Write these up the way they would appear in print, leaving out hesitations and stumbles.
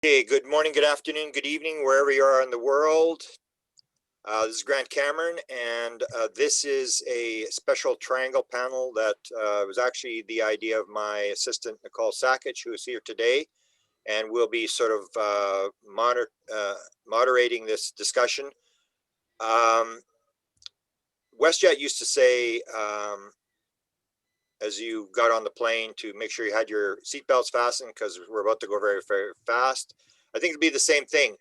Okay, good morning, good afternoon, good evening, wherever you are in the world. This is Grant Cameron, and this is a special triangle panel that was actually the idea of my assistant, Nicole Sackich, who is here today, and will be sort of moderating this discussion. WestJet used to say, as you got on the plane, to make sure you had your seatbelts fastened because we're about to go very, very fast. I think it'll be the same thing.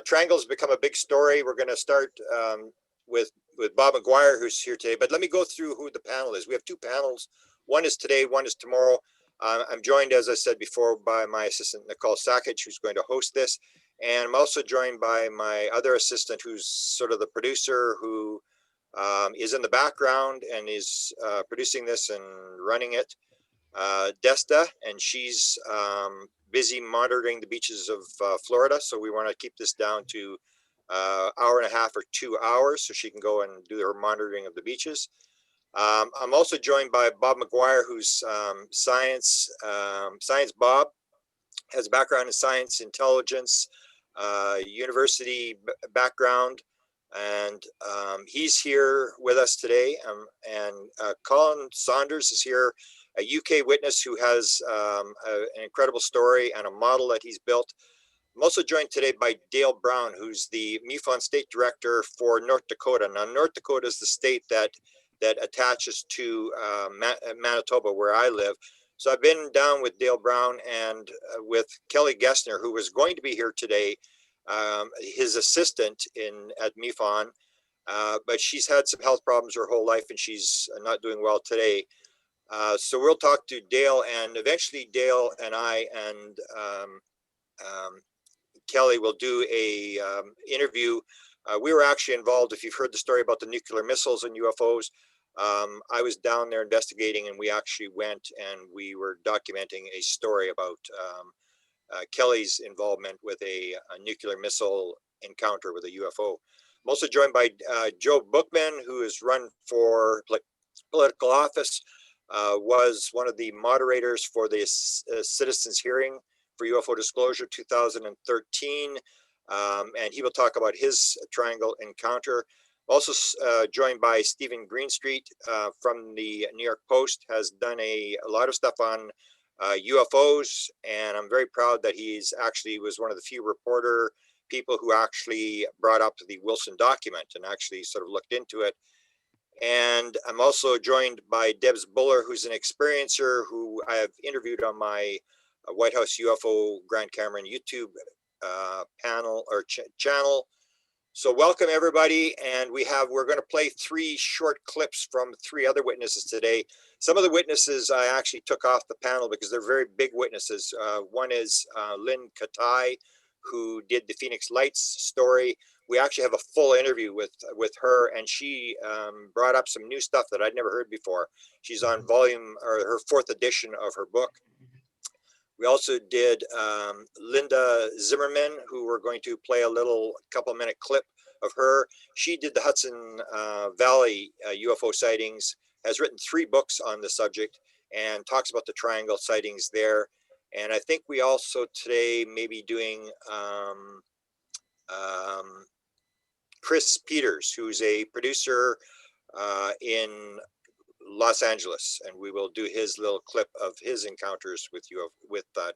Triangle's become a big story. We're going to start with Bob McGuire, who's here today. But let me go through who the panel is. We have two panels. One is today, one is tomorrow. I'm joined, as I said before, by my assistant, Nicole Sackich, who's going to host this. And I'm also joined by my other assistant, who's sort of the producer, who is in the background and is producing this and running it, Desta, and she's busy monitoring the beaches of Florida. So we want to keep this down to hour and a half or 2 hours so she can go and do her monitoring of the beaches. I'm also joined by Bob McGuire, who's Science Bob, has a background in science, intelligence, university background, and he's here with us today. And Colin Saunders is here, a UK witness who has an incredible story and a model that he's built. I'm also joined today by Dale Brown, who's the MUFON State Director for North Dakota. Now, North Dakota is the state that attaches to Manitoba, where I live. So I've been down with Dale Brown and with Kelly Gessner, who was going to be here today, his assistant at MUFON, but she's had some health problems her whole life and she's not doing well today. So we'll talk to Dale, and eventually Dale and I and Kelly will do a interview. We were actually involved, if you've heard the story about the nuclear missiles and UFOs, I was down there investigating, and we actually went and we were documenting a story about Kelly's involvement with a nuclear missile encounter with a UFO. I'm also joined by Joe Buchman, who has run for political office, was one of the moderators for the citizens hearing for UFO Disclosure 2013, and he will talk about his triangle encounter. Also joined by Stephen Greenstreet from the New York Post, has done a lot of stuff on UFOs, and I'm very proud that he's actually was one of the few reporter people who actually brought up the Wilson document and actually sort of looked into it. And I'm also joined by Debz Buller, who's an experiencer who I have interviewed on my White House UFO Grant Cameron YouTube panel or channel. So welcome everybody, and we're going to play 3 short clips from 3 other witnesses today. Some of the witnesses I actually took off the panel because they're very big witnesses. One is Lynn Katai, who did the Phoenix Lights story. We actually have a full interview with her, and she brought up some new stuff that I'd never heard before. She's on her 4th edition of her book. We also did Linda Zimmerman, who we're going to play a couple-minute clip of her. She did the Hudson Valley UFO sightings, has written 3 books on the subject, and talks about the triangle sightings there. And I think we also today may be doing Chris Peters, who's a producer in Los Angeles, and we will do his little clip of his encounters with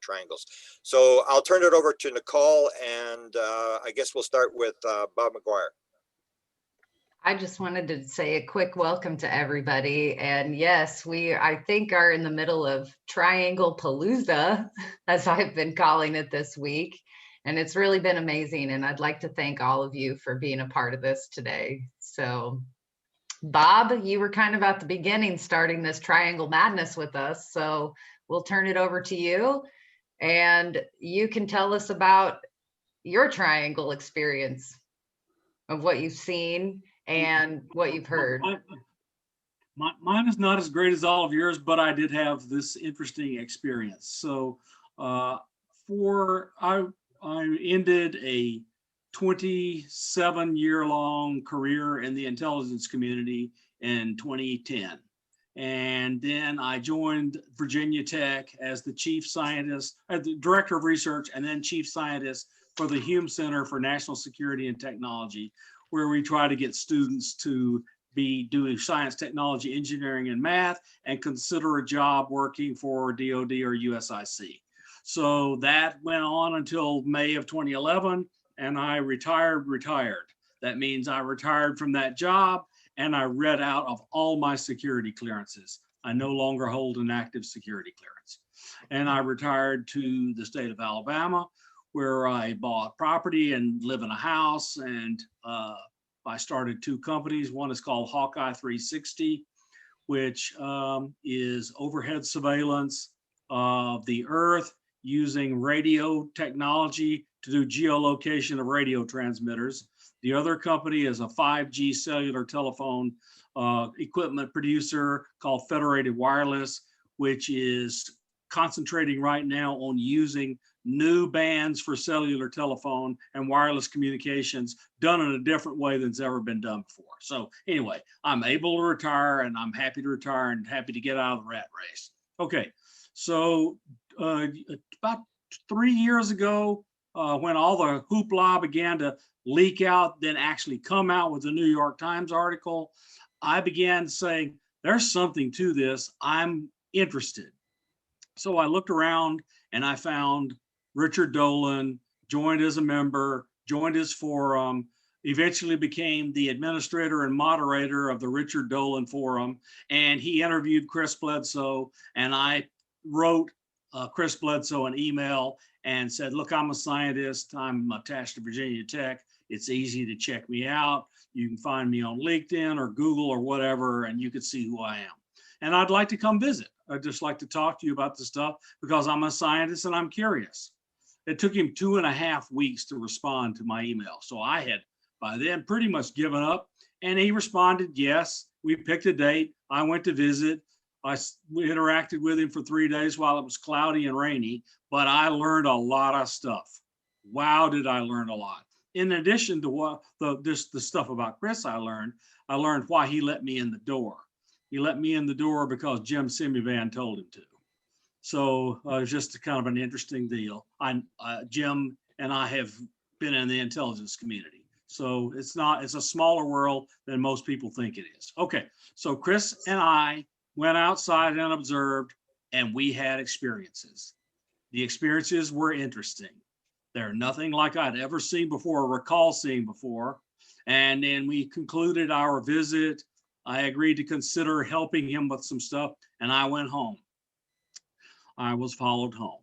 triangles. So I'll turn it over to Nicole, and I guess we'll start with Bob McGuire. I just wanted to say a quick welcome to everybody. And yes, we, I think, are in the middle of Trianglepalooza, as I've been calling it this week. And it's really been amazing. And I'd like to thank all of you for being a part of this today. So Bob, you were kind of at the beginning starting this triangle madness with us. So we'll turn it over to you, and you can tell us about your triangle experience of what you've seen and what you've heard. Mine is not as great as all of yours, but I did have this interesting experience. So I ended a 27-year-long career in the intelligence community in 2010. And then I joined Virginia Tech as the chief scientist, the director of research, and then chief scientist for the Hume Center for National Security and Technology, where we try to get students to be doing science, technology, engineering, and math, and consider a job working for DOD or USIC. So that went on until May of 2011, and I retired. That means I retired from that job, and I read out of all my security clearances. I no longer hold an active security clearance. And I retired to the state of Alabama, where I bought property and live in a house. And I started 2 companies. One is called Hawkeye 360, which is overhead surveillance of the Earth using radio technology to do geolocation of radio transmitters. The other company is a 5G cellular telephone equipment producer called Federated Wireless, which is concentrating right now on using new bands for cellular telephone and wireless communications done in a different way than's ever been done before. So anyway, I'm able to retire, and I'm happy to retire and happy to get out of the rat race. Okay, so about 3 years ago, when all the hoopla began to leak out, then actually come out with the New York Times article, I began saying, there's something to this. I'm interested. So I looked around and I found Richard Dolan, joined as a member, joined his forum, eventually became the administrator and moderator of the Richard Dolan Forum. And he interviewed Chris Bledsoe, and I wrote Chris Bledsoe an email and said, look, I'm a scientist. I'm attached to Virginia Tech. It's easy to check me out. You can find me on LinkedIn or Google or whatever, and you can see who I am. And I'd like to come visit. I'd just like to talk to you about the stuff because I'm a scientist and I'm curious. It took him 2.5 weeks to respond to my email. So I had by then pretty much given up, and he responded, yes. We picked a date. I went to visit. We interacted with him for 3 days while it was cloudy and rainy, but I learned a lot of stuff. Wow, did I learn a lot. In addition to what the stuff about Chris I learned why he let me in the door. He let me in the door because Jim Semivan told him to. So it was just kind of an interesting deal. Jim and I have been in the intelligence community. So it's a smaller world than most people think it is. Okay, so Chris and I went outside and observed, and we had experiences. The experiences were interesting. They're nothing like I'd ever seen before or recall seeing before. And then we concluded our visit. I agreed to consider helping him with some stuff, and I went home. I was followed home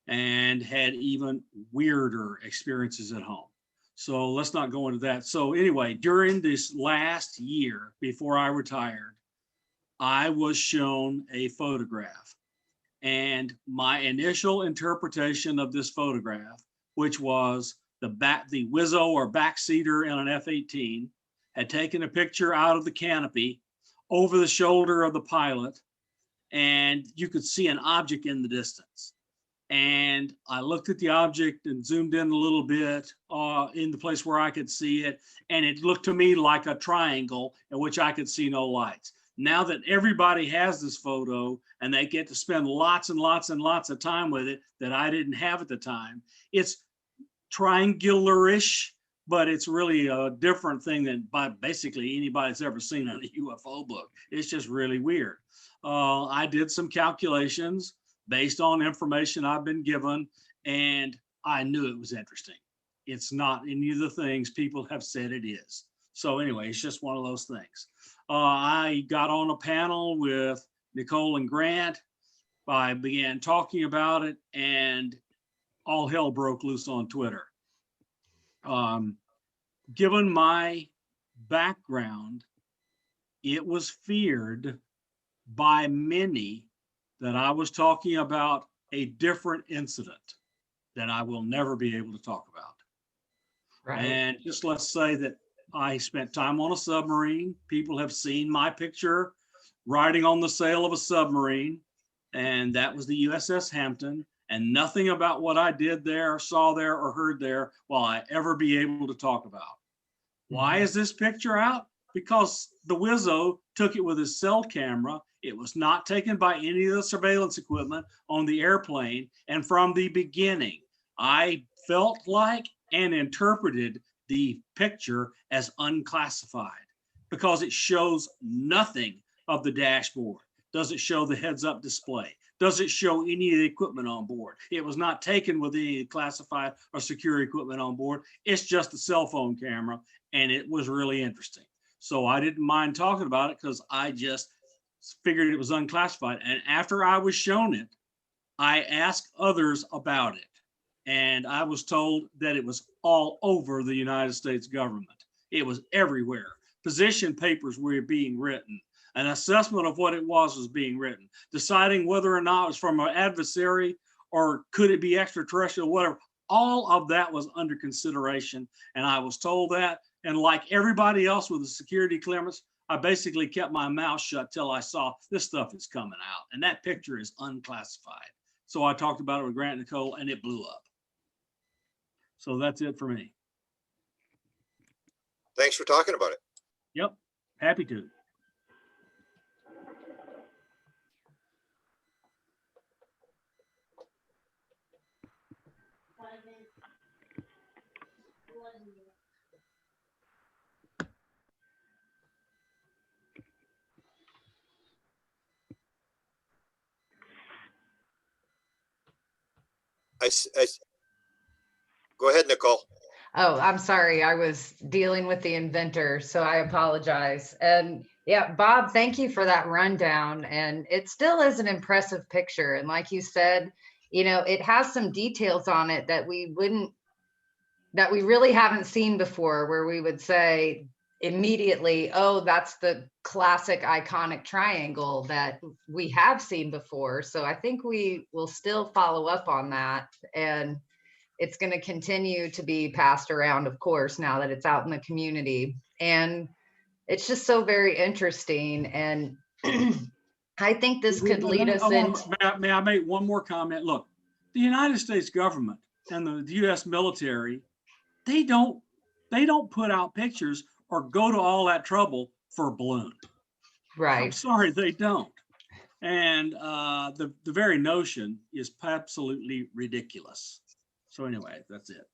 and had even weirder experiences at home. So let's not go into that. So anyway, during this last year before I retired, I was shown a photograph. And my initial interpretation of this photograph, which was the Wizzo or backseater in an F-18, had taken a picture out of the canopy over the shoulder of the pilot, and you could see an object in the distance. And I looked at the object and zoomed in a little bit in the place where I could see it, and it looked to me like a triangle in which I could see no lights. Now that everybody has this photo and they get to spend lots and lots and lots of time with it that I didn't have at the time, it's triangular-ish, but it's really a different thing than by basically anybody's ever seen in a UFO book. It's just really weird. I did some calculations based on information I've been given, and I knew it was interesting. It's not any of the things people have said it is. So anyway, it's just one of those things. I got on a panel with Nicole and Grant. I began talking about it, and all hell broke loose on Twitter. Given my background, it was feared by many that I was talking about a different incident that I will never be able to talk about. Right. And just let's say that I spent time on a submarine. People have seen my picture riding on the sail of a submarine, and that was the USS Hampton. And nothing about what I did there, saw there, or heard there will I ever be able to talk about. Why is this picture out? because the Wizzo took it with his cell camera. It was not taken by any of the surveillance equipment on the airplane. And from the beginning, I felt like and interpreted the picture as unclassified because it shows nothing of the dashboard. Does it show the heads-up display? Does it show any of the equipment on board? It was not taken with any classified or secure equipment on board. It's just a cell phone camera, and it was really interesting. So I didn't mind talking about it because I just figured it was unclassified. And after I was shown it, I asked others about it. And I was told that it was all over the United States government. It was everywhere. Position papers were being written. An assessment of what it was being written. Deciding whether or not it was from an adversary or could it be extraterrestrial, whatever. All of that was under consideration. And I was told that. And like everybody else with a security clearance, I basically kept my mouth shut till I saw this stuff is coming out. And that picture is unclassified. So I talked about it with Grant and Nicole, and it blew up. So that's it for me. Thanks for talking about it. Yep, happy to. Go ahead, Nicole. Oh, I'm sorry. I was dealing with the inventor, so I apologize. And yeah, Bob, thank you for that rundown. And it still is an impressive picture. And like you said, you know, it has some details on it that we really haven't seen before, where we would say immediately, oh, that's the classic iconic triangle that we have seen before. So I think we will still follow up on that. And it's going to continue to be passed around, of course, now that it's out in the community. And it's just so very interesting. And I think this could lead us into... May I make one more comment? Look, the United States government and the US military, they don't put out pictures or go to all that trouble for a balloon. Right. I'm sorry, they don't. And the very notion is absolutely ridiculous. So anyway, that's it.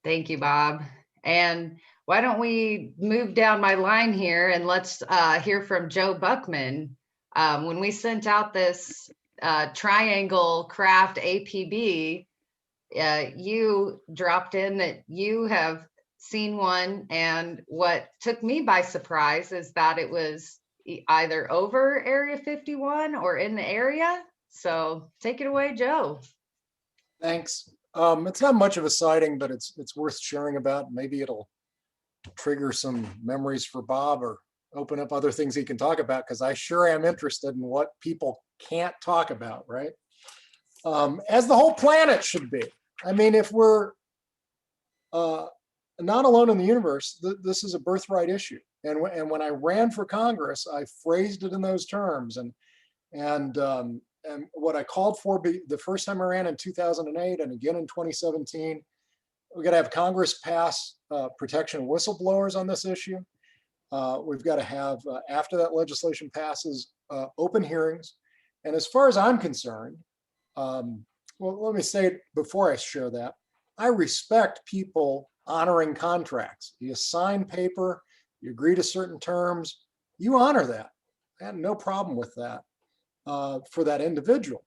Thank you, Bob. And why don't we move down my line here and let's hear from Joe Buckman. When we sent out this triangle craft APB, you dropped in that you have seen one, and what took me by surprise is that it was either over Area 51 or in the area. So take it away, Joe. Thanks. It's not much of a sighting, but it's worth sharing about. Maybe it'll trigger some memories for Bob or open up other things he can talk about, because I sure am interested in what people can't talk about, right? As the whole planet should be. I mean, if we're not alone in the universe, this is a birthright issue. And when I ran for Congress, I phrased it in those terms. And what I called for the first time I ran in 2008 and again in 2017, we got to have Congress pass protection of whistleblowers on this issue. We've got to have, after that legislation passes, open hearings. And as far as I'm concerned, well, let me say it before I share that, I respect people honoring contracts. You sign paper, you agree to certain terms, you honor that. I have no problem with that. For that individual.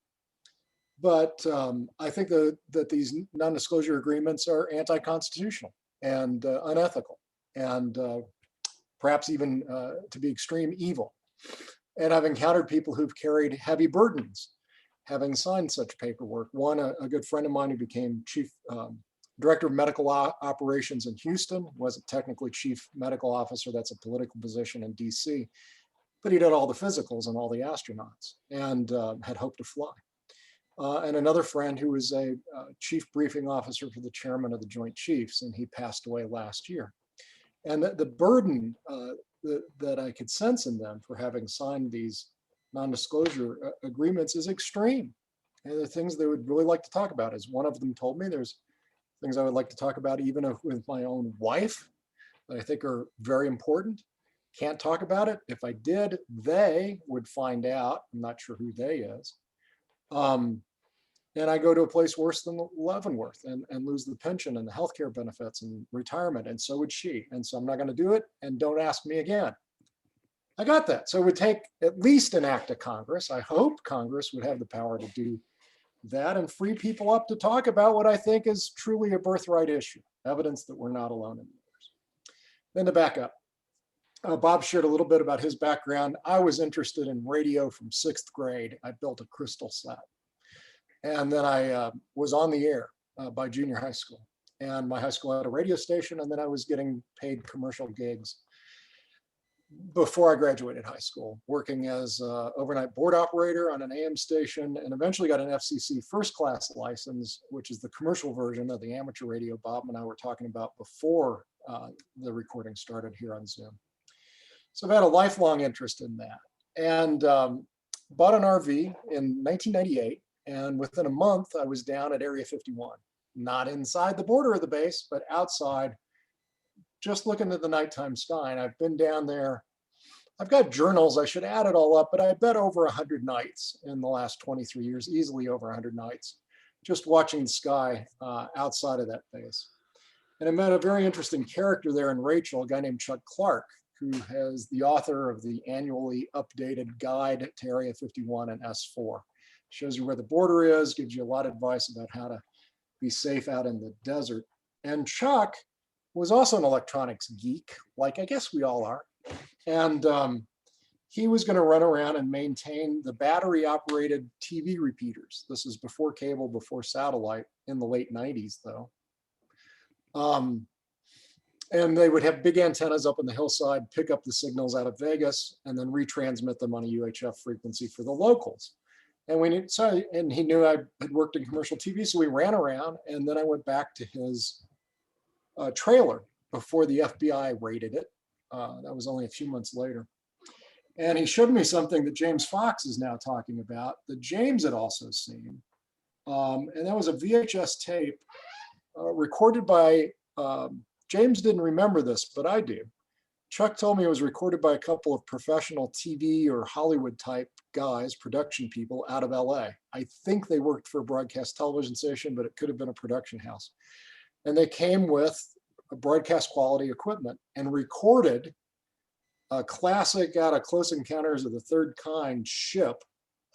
But I think that these non-disclosure agreements are anti-constitutional and unethical, and perhaps even to be extreme evil. And I've encountered people who've carried heavy burdens having signed such paperwork. One, a good friend of mine who became chief director of medical operations in Houston, wasn't technically chief medical officer, that's a political position in DC, but he did all the physicals and all the astronauts and had hoped to fly. And another friend who was a chief briefing officer for the chairman of the Joint Chiefs, and he passed away last year. And the burden that I could sense in them for having signed these non-disclosure agreements is extreme. And the things they would really like to talk about, as one of them told me, there's things I would like to talk about even with my own wife that I think are very important. Can't talk about it. If I did, they would find out. I'm not sure who they is. And I go to a place worse than Leavenworth and lose the pension and the healthcare benefits and retirement, and so would she. And so I'm not going to do it, and don't ask me again. I got that. So it would take at least an act of Congress. I hope Congress would have the power to do that and free people up to talk about what I think is truly a birthright issue, evidence that we're not alone in the universe. Then to back up, Bob shared a little bit about his background. I was interested in radio from 6th grade. I built a crystal set. And then I was on the air by junior high school. And my high school had a radio station, and then I was getting paid commercial gigs before I graduated high school, working as an overnight board operator on an AM station, and eventually got an FCC first class license, which is the commercial version of the amateur radio Bob and I were talking about before the recording started here on Zoom. So I've had a lifelong interest in that, and bought an RV in 1998. And within a month, I was down at Area 51, not inside the border of the base, but outside, just looking at the nighttime sky. And I've been down there. I've got journals. I should add it all up, but I bet over 100 nights in the last 23 years, easily over 100 nights, just watching the sky outside of that base. And I met a very interesting character there in Rachel, a guy named Chuck Clark, who is the author of the annually updated guide to Area 51 and S4. Shows you where the border is, gives you a lot of advice about how to be safe out in the desert. And Chuck was also an electronics geek, like I guess we all are. And he was going to run around and maintain the battery operated TV repeaters. This is before cable, before satellite, in the late 90s though. And they would have big antennas up on the hillside, pick up the signals out of Vegas, and then retransmit them on a UHF frequency for the locals. And and he knew I had worked in commercial TV, so we ran around, and then I went back to his trailer before the FBI raided it. That was only a few months later. And he showed me something that James Fox is now talking about, that James had also seen. And that was a VHS tape recorded by, James didn't remember this, but I do. Chuck told me it was recorded by a couple of professional TV or Hollywood type guys, production people out of LA. I think they worked for a broadcast television station, but it could have been a production house. And they came with a broadcast quality equipment and recorded a classic out of Close Encounters of the Third Kind ship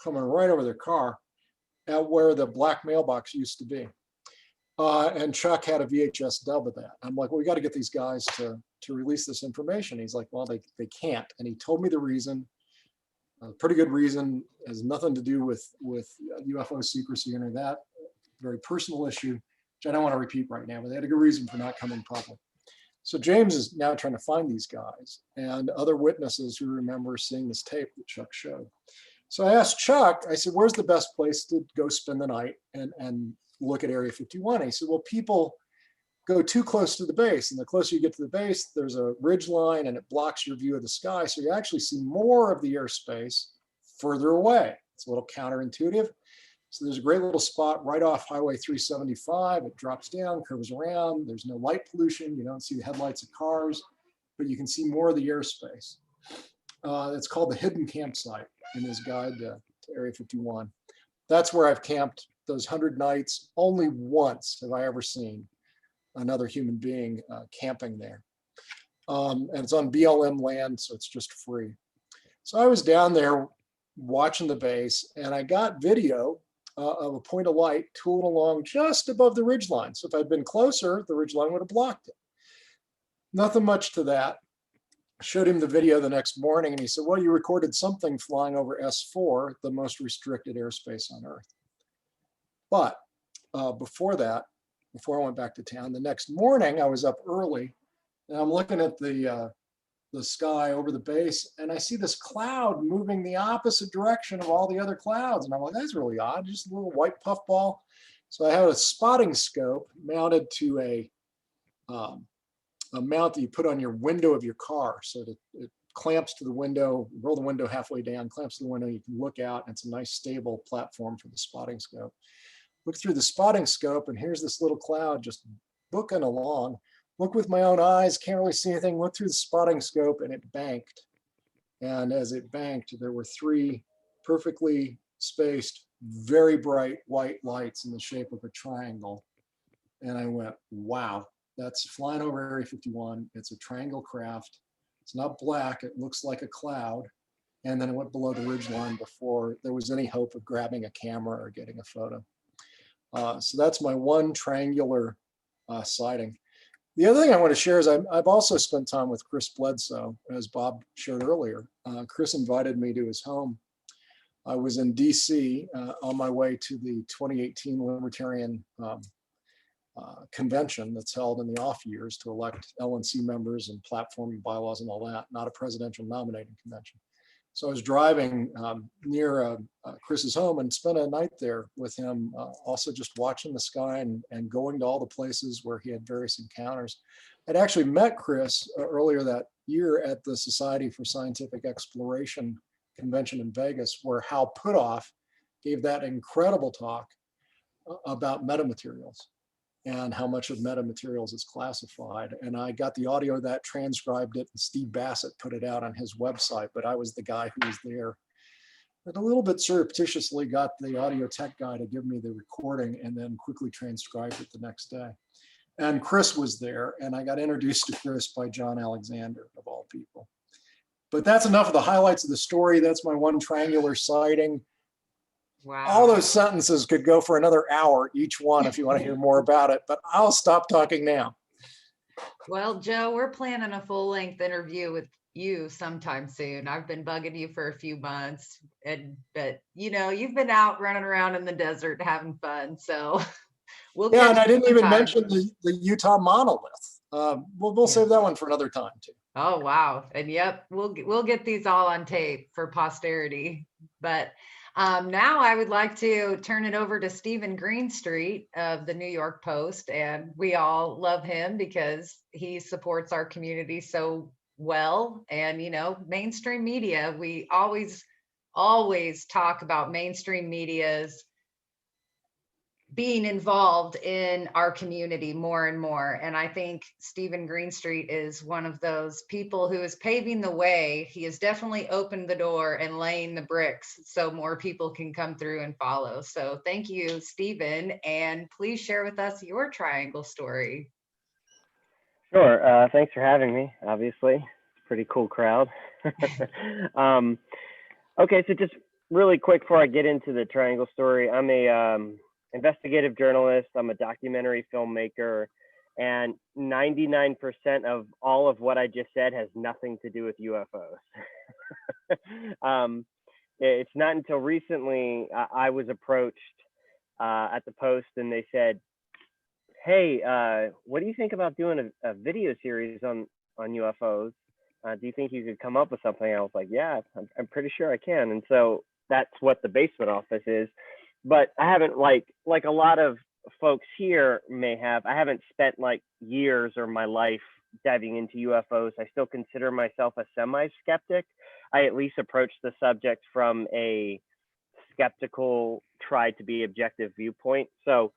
coming right over their car at where the black mailbox used to be. And Chuck had a VHS dub of that. I'm like, well, we got to get these guys to release this information. He's like, well, they can't. And he told me the reason, a pretty good reason, has nothing to do with UFO secrecy or any of that, very personal issue, which I don't want to repeat right now, but they had a good reason for not coming public. So James is now trying to find these guys and other witnesses who remember seeing this tape that Chuck showed. So I asked Chuck, I said, where's the best place to go spend the night and look at Area 51? He said, well, people go too close to the base, and the closer you get to the base, there's a ridge line and it blocks your view of the sky. So you actually see more of the airspace further away. It's a little counterintuitive. So there's a great little spot right off Highway 375. It drops down, curves around. There's no light pollution. You don't see the headlights of cars, but you can see more of the airspace. It's called the Hidden Campsite in his guide to Area 51. That's where I've camped those 100 nights. Only once have I ever seen another human being camping there. And it's on BLM land, so it's just free. So I was down there watching the base, and I got video of a point of light tooling along just above the ridgeline. So if I'd been closer, the ridgeline would have blocked it. Nothing much to that. Showed him the video the next morning, and he said, well, you recorded something flying over S4, the most restricted airspace on Earth. But before that, before I went back to town, the next morning I was up early, and I'm looking at the sky over the base, and I see this cloud moving the opposite direction of all the other clouds. And I'm like, that's really odd, just a little white puffball. So I had a spotting scope mounted to a mount that you put on your window of your car. So that it clamps to the window, roll the window halfway down, clamps to the window, you can look out, and it's a nice stable platform for the spotting scope. Look through the spotting scope, and here's this little cloud just booking along. look with my own eyes, can't really see anything, look through the spotting scope, and it banked. And as it banked, there were 3 perfectly spaced, very bright white lights in the shape of a triangle. And I went, wow, that's flying over Area 51. It's a triangle craft. It's not black, it looks like a cloud. And then it went below the ridgeline before there was any hope of grabbing a camera or getting a photo. So that's my one triangular sighting. The other thing I want to share is I've also spent time with Chris Bledsoe, as Bob shared earlier. Chris invited me to his home. I was in DC on my way to the 2018 Libertarian convention that's held in the off years to elect LNC members and platform and bylaws and all that, not a presidential nominating convention. So I was driving near Chris's home and spent a night there with him, also just watching the sky and going to all the places where he had various encounters. I'd actually met Chris earlier that year at the Society for Scientific Exploration convention in Vegas, where Hal Puthoff gave that incredible talk about metamaterials and how much of metamaterials is classified. And I got the audio of that, transcribed it, and Steve Bassett put it out on his website, but I was the guy who was there. And a little bit surreptitiously got the audio tech guy to give me the recording and then quickly transcribed it the next day. And Chris was there, and I got introduced to Chris by John Alexander, of all people. But that's enough of the highlights of the story. That's my one triangular sighting. Wow. All those sentences could go for another hour, each one, if you want to hear more about it, but I'll stop talking now. Well, Joe, we're planning a full-length interview with you sometime soon. I've been bugging you for a few months, but you know, you've been out running around in the desert having fun, so we'll Yeah, catch and I you didn't even sometime. mention the Utah monolith. We'll save that one for another time too. Oh, wow. And yep, we'll get these all on tape for posterity. But now I would like to turn it over to Stephen Greenstreet of the New York Post. And we all love him because he supports our community so well. And, you know, mainstream media, we always talk about mainstream media's being involved in our community more and more. And I think Stephen Greenstreet is one of those people who is paving the way. He has definitely opened the door and laying the bricks so more people can come through and follow. So thank you, Stephen. And please share with us your triangle story. Sure. Thanks for having me, obviously. It's a pretty cool crowd. Okay, so just really quick before I get into the triangle story, I'm a investigative journalist. I'm a documentary filmmaker, and 99% of all of what I just said has nothing to do with UFOs. It's not until recently I was approached at the Post, and they said, hey, what do you think about doing a video series on UFOs? Do you think you could come up with something? I was like, yeah, I'm pretty sure I can. And so that's what the basement office is. But I haven't, like a lot of folks here may have, I haven't spent like years or my life diving into UFOs. I still consider myself a semi-skeptic. I at least approach the subject from a skeptical, try to be objective viewpoint. So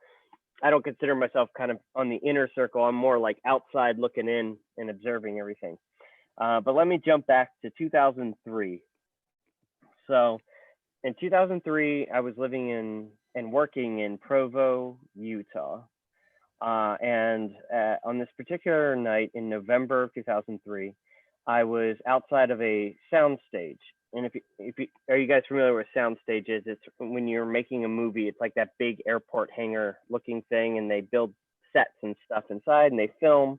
I don't consider myself kind of on the inner circle. I'm more like outside looking in and observing everything. But let me jump back to 2003. So in 2003, I was living in and working in Provo, Utah. And on this particular night in November of 2003, I was outside of a sound stage. And if you, are you guys familiar with sound stages? It's when you're making a movie, it's like that big airport hangar looking thing, and they build sets and stuff inside and they film.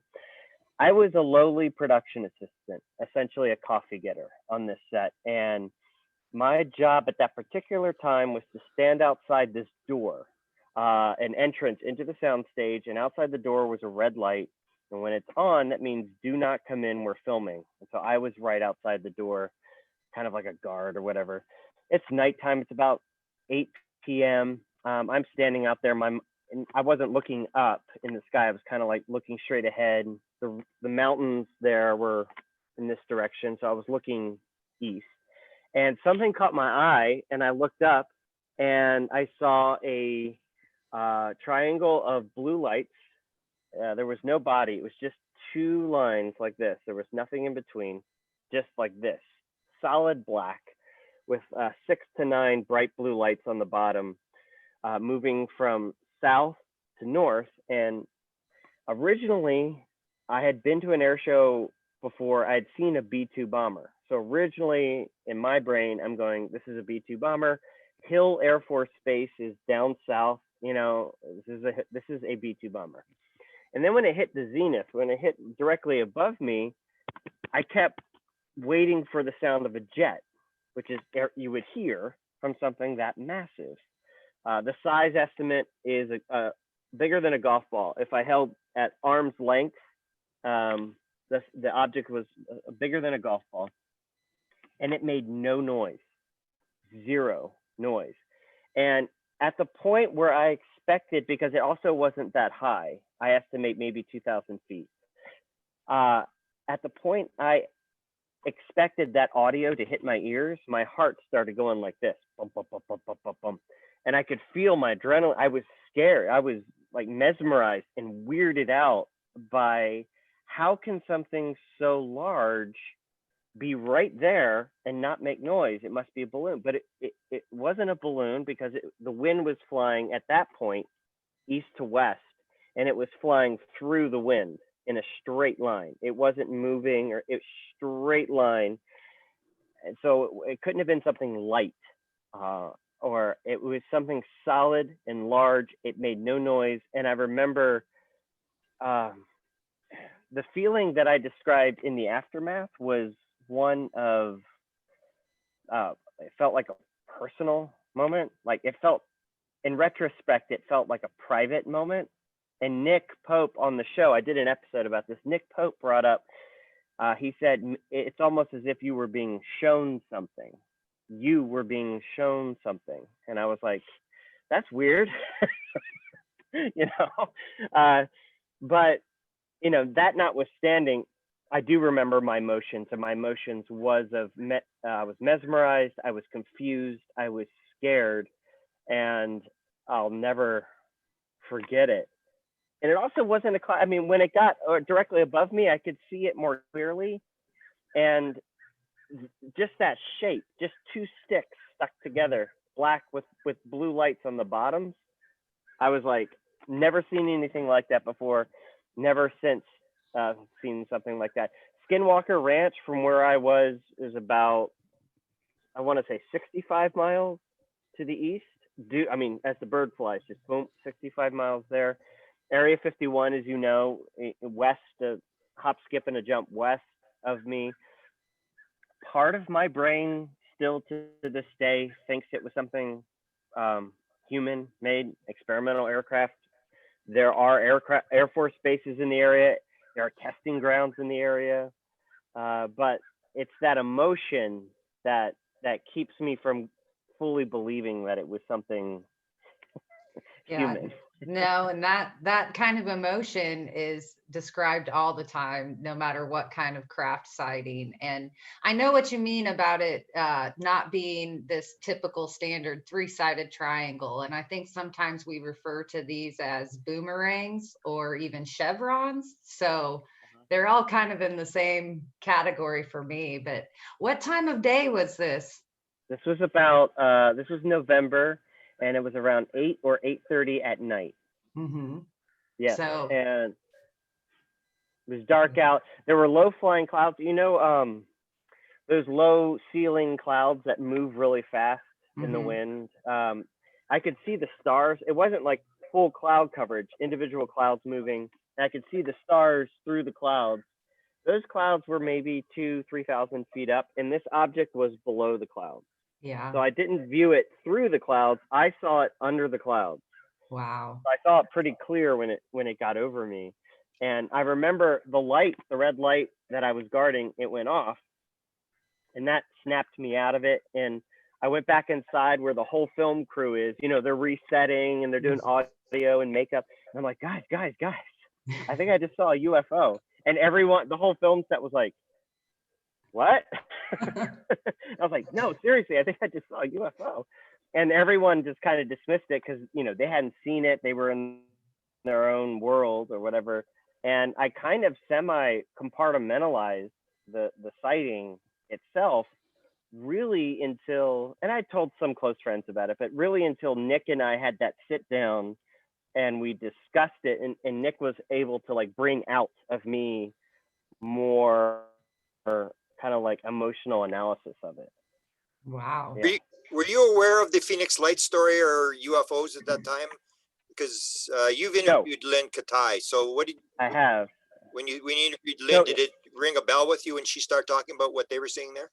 I was a lowly production assistant, essentially a coffee getter on this set. And my job at that particular time was to stand outside this door, an entrance into the sound stage, and outside the door was a red light. And when it's on, that means do not come in, we're filming. And so I was right outside the door, kind of like a guard or whatever. It's nighttime, it's about 8 p.m. I'm standing out there, and I wasn't looking up in the sky, I was kind of like looking straight ahead. The mountains there were in this direction, so I was looking east. And something caught my eye, and I looked up, and I saw a triangle of blue lights. There was no body. It was just two lines like this. There was nothing in between, just like this, solid black with 6 to 9 bright blue lights on the bottom, moving from south to north. And originally, I had been to an air show before. I had seen a B-2 bomber. So originally in my brain, I'm going, this is a B-2 bomber. Hill Air Force Base is down south. You know, this is a B-2 bomber. And then when it hit the zenith, when it hit directly above me, I kept waiting for the sound of a jet, which is you would hear from something that massive. The size estimate is bigger than a golf ball. If I held at arm's length, the object was bigger than a golf ball, and it made no noise, zero noise. And at the point where I expected, because it also wasn't that high, I estimate maybe 2,000 feet. At the point I expected that audio to hit my ears, my heart started going like this, bum, bum, bum, bum, bum, bum, bum. And I could feel my adrenaline. I was scared. I was like mesmerized and weirded out by how can something so large be right there and not make noise? It must be a balloon. But it wasn't a balloon, because the wind was flying at that point east to west, and it was flying through the wind in a straight line. It wasn't moving, or it was straight line. And so it couldn't have been something light, or it was something solid and large. It made no noise. And I remember the feeling that I described in the aftermath was one of, it felt like a personal moment. Like it felt, in retrospect, it felt like a private moment. And Nick Pope on the show, I did an episode about this. Nick Pope brought up, he said, it's almost as if you were being shown something. You were being shown something. And I was like, that's weird, you know? But, you know, that notwithstanding, I do remember my emotions, and my emotions was I was mesmerized, I was confused, I was scared, and I'll never forget it. And it also wasn't a cloud. I mean, when it got directly above me, I could see it more clearly. And just that shape, just two sticks stuck together, black with blue lights on the bottoms. I was like, never seen anything like that before. Never since seen something like that. Skinwalker Ranch, from where I was, is about, I want to say 65 miles to the east. I mean, as the bird flies, just boom, 65 miles there. Area 51, as you know, west, hop, skip, and a jump west of me. Part of my brain still to this day thinks it was something human-made, experimental aircraft. There are Air Force bases in the area. There are testing grounds in the area. But it's that emotion that keeps me from fully believing that it was something human. No, and that kind of emotion is described all the time, no matter what kind of craft sighting. And I know what you mean about it not being this typical standard 3-sided triangle. And I think sometimes we refer to these as boomerangs or even chevrons. So they're all kind of in the same category for me. But what time of day was this? This was about, this was November, and it was around 8 or 8:30 at night. Mm-hmm. Yeah, so, and it was dark out. There were low flying clouds. You know, those low ceiling clouds that move really fast in the wind. I could see the stars. It wasn't like full cloud coverage, individual clouds moving. And I could see the stars through the clouds. Those clouds were maybe 2,000-3,000 feet up, and this object was below the clouds. Yeah. So I didn't view it through the clouds. I saw it under the clouds. Wow. So I saw it pretty clear when it got over me. And I remember the red light that I was guarding, it went off, and that snapped me out of it. And I went back inside where the whole film crew is. You know, they're resetting and they're doing audio and makeup. And I'm like, guys, I think I just saw a UFO. And everyone, the whole film set was like, what? I was like, no, seriously, I think I just saw a UFO. And everyone just kind of dismissed it because, you know, they hadn't seen it. They were in their own world or whatever. And I kind of semi compartmentalized the sighting itself really until, and I told some close friends about it, but really until Nick and I had that sit down and we discussed it, and Nick was able to like bring out of me more kind of like emotional analysis of it. Wow. Yeah. Were you aware of the Phoenix Light story or UFOs at that time? Because you've interviewed Lynn Katai. So what did I have. when you interviewed Lynn, did it ring a bell with you when she started talking about what they were seeing there?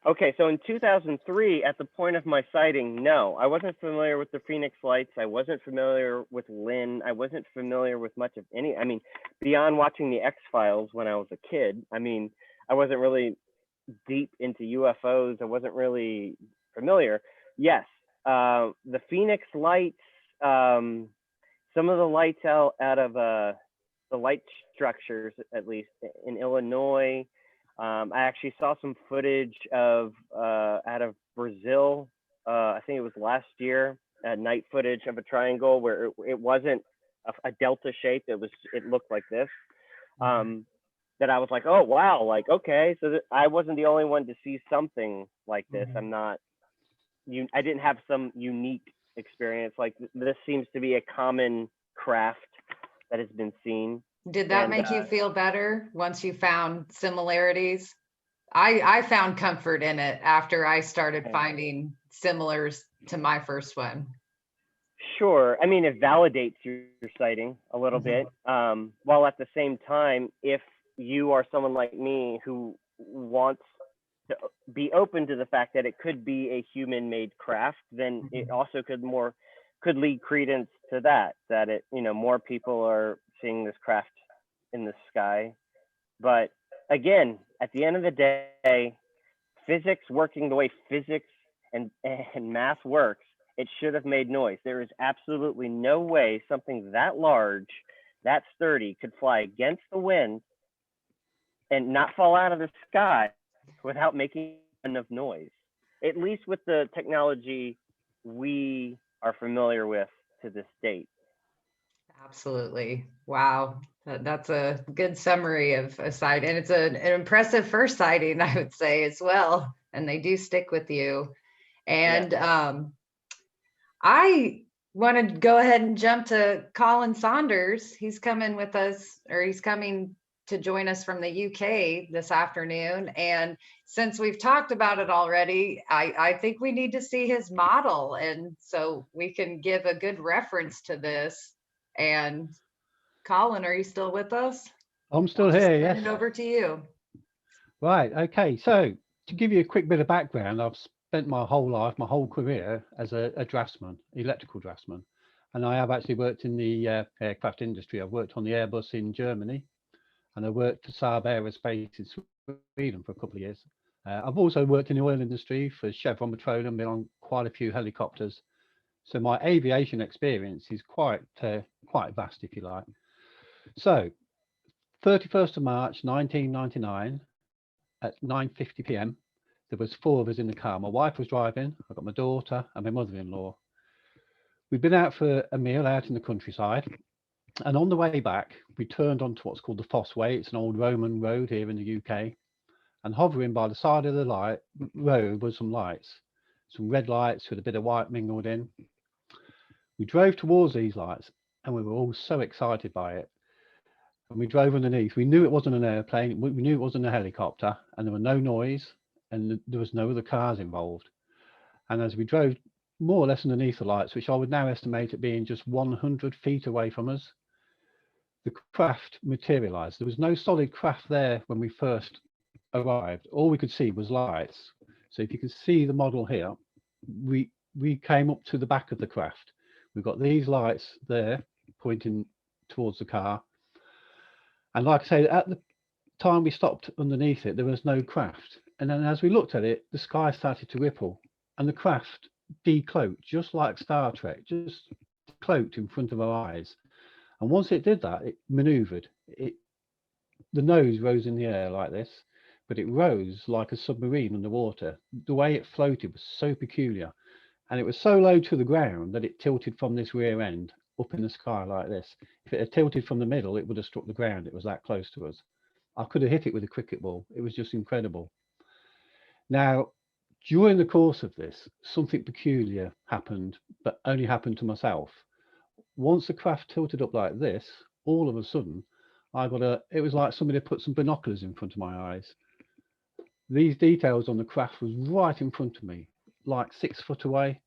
Okay, so in 2003, at the point of my sighting, no, I wasn't familiar with the Phoenix Lights. I wasn't familiar with Lynn. I wasn't familiar with much of any, I mean, beyond watching the X-Files when I was a kid. I mean, I wasn't really deep into UFOs. I wasn't really familiar. Yes, the Phoenix Lights, some of the lights out of the light structures, at least in Illinois. I actually saw some footage of out of Brazil. I think it was last year, night footage of a triangle where it wasn't a delta shape. It looked like this. That I was like, oh wow, like okay, so I wasn't the only one to see something like this. I'm not. I didn't have some unique experience. Like this seems to be a common craft that has been seen. Did that make you feel better once you found similarities? I found comfort in it after I started finding similars to my first one. Sure. I mean, it validates your sighting a little bit. While at the same time, if you are someone like me who wants to be open to the fact that it could be a human-made craft, then it also could lead credence to that it, more people are seeing this craft in the sky. But again, at the end of the day, physics working the way physics and math works, it should have made noise. There is absolutely no way something that large, that sturdy, could fly against the wind and not fall out of the sky without making enough noise, at least with the technology we are familiar with to this date. Absolutely. Wow. That's a good summary of a sight. And it's an impressive first sighting, I would say, as well. And they do stick with you. And I want to go ahead and jump to Colin Saunders. He's coming with us, or he's coming to join us from the UK this afternoon. And since we've talked about it already, I think we need to see his model. And so we can give a good reference to this. And Colin, are you still with us? I'm still here, yes. Turn it over to you. Right, okay. So to give you a quick bit of background, I've spent my whole life, my whole career as a draftsman, electrical draftsman. And I have actually worked in the aircraft industry. I've worked on the Airbus in Germany, and I worked for Saab Aerospace in Sweden for a couple of years. I've also worked in the oil industry for Chevron Petroleum, been on quite a few helicopters. So my aviation experience is quite vast, if you like. So 31st of March, 1999, at 9:50 p.m, there was 4 of us in the car. My wife was driving, I got my daughter and my mother-in-law. We'd been out for a meal out in the countryside. And on the way back, we turned onto what's called the Fosse Way. It's an old Roman road here in the UK. And hovering by the side of the road was some lights, some red lights with a bit of white mingled in. We drove towards these lights and we were all so excited by it. And we drove underneath. We knew it wasn't an airplane. We knew it wasn't a helicopter, and there were no noise and there was no other cars involved. And as we drove more or less underneath the lights, which I would now estimate at being just 100 feet away from us, the craft materialized. There was no solid craft there when we first arrived. All we could see was lights. So if you can see the model here, we came up to the back of the craft. We've got these lights there pointing towards the car. And like I say, at the time we stopped underneath it, there was no craft. And then as we looked at it, the sky started to ripple and the craft decloaked, just like Star Trek, just cloaked in front of our eyes. And once it did that, it maneuvered. The nose rose in the air like this, but it rose like a submarine underwater. The way it floated was so peculiar. And it was so low to the ground that it tilted from this rear end. up in the sky like this. If it had tilted from the middle, it would have struck the ground. It was that close to us. I could have hit it with a cricket ball. It was just incredible. Now, during the course of this, something peculiar happened, but only happened to myself. Once the craft tilted up like this, all of a sudden, it was like somebody put some binoculars in front of my eyes. These details on the craft was right in front of me, like 6 foot away.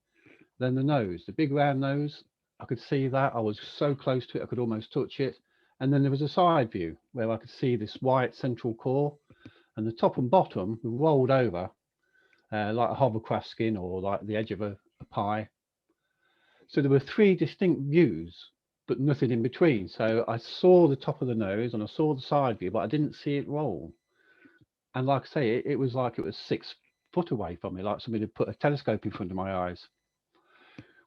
Then the nose, the big round nose, I could see that. I was so close to it, I could almost touch it. And then there was a side view where I could see this white central core, and the top and bottom rolled over like a hovercraft skin or like the edge of a pie. So there were 3 distinct views, but nothing in between. So I saw the top of the nose and I saw the side view, but I didn't see it roll. And like I say, it was like it was 6 foot away from me, like somebody had put a telescope in front of my eyes.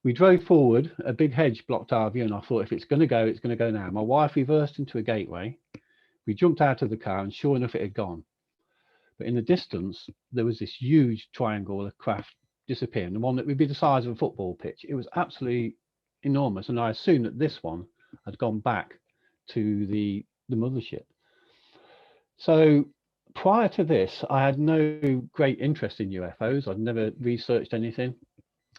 We drove forward, a big hedge blocked our view, and I thought, if it's going to go, it's going to go now. My wife reversed into a gateway. We jumped out of the car, and sure enough, it had gone. But in the distance, there was this huge triangle of craft disappearing, the one that would be the size of a football pitch. It was absolutely enormous, and I assumed that this one had gone back to the mothership. So prior to this, I had no great interest in UFOs. I'd never researched anything.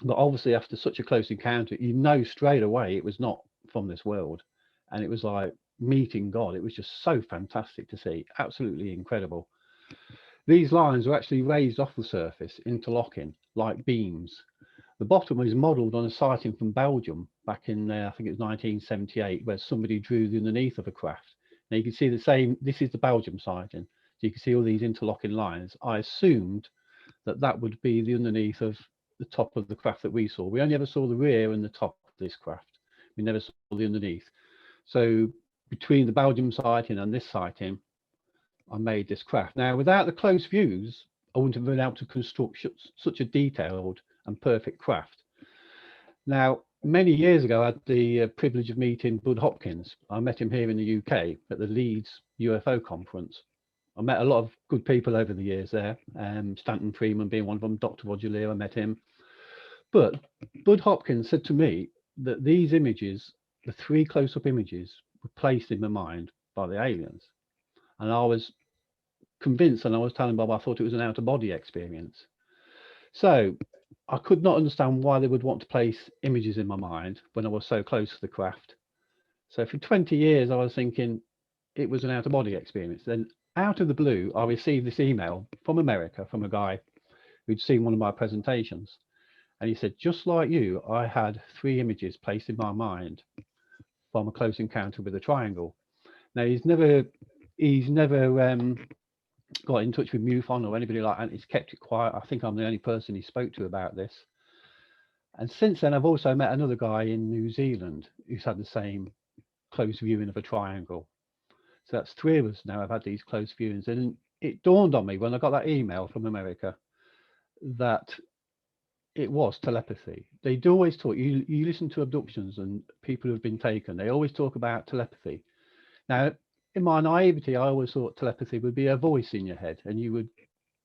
But obviously, after such a close encounter, you know straight away it was not from this world. And it was like meeting God. It was just so fantastic to see. Absolutely incredible. These lines were actually raised off the surface, interlocking like beams. The bottom was modelled on a sighting from Belgium back in, I think it was 1978, where somebody drew the underneath of a craft. Now you can see the same, this is the Belgium sighting. So you can see all these interlocking lines. I assumed that that would be the underneath of the top of the craft that we saw. We only ever saw the rear and the top of this craft. We never saw the underneath. So between the Belgium sighting and this sighting, I made this craft. Now, without the close views, I wouldn't have been able to construct such a detailed and perfect craft. Now, many years ago, I had the privilege of meeting Bud Hopkins. I met him here in the UK at the Leeds UFO conference. I met a lot of good people over the years there, Stanton Freeman being one of them, Dr. Roger Lear, I met him. But Bud Hopkins said to me that these images, the 3 close-up images, were placed in my mind by the aliens. And I was convinced, and I was telling Bob I thought it was an out-of-body experience. So I could not understand why they would want to place images in my mind when I was so close to the craft. So for 20 years, I was thinking it was an out-of-body experience. Then out of the blue, I received this email from America, from a guy who'd seen one of my presentations. And he said, just like you, I had 3 images placed in my mind from a close encounter with a triangle. Now, he's never got in touch with MUFON or anybody like that. He's kept it quiet. I think I'm the only person he spoke to about this. And since then, I've also met another guy in New Zealand who's had the same close viewing of a triangle. So that's 3 of us now have had these close viewings. And it dawned on me when I got that email from America that it was telepathy. They'd always talk, you listen to abductions and people who have been taken, they always talk about telepathy. Now, in my naivety, I always thought telepathy would be a voice in your head and you would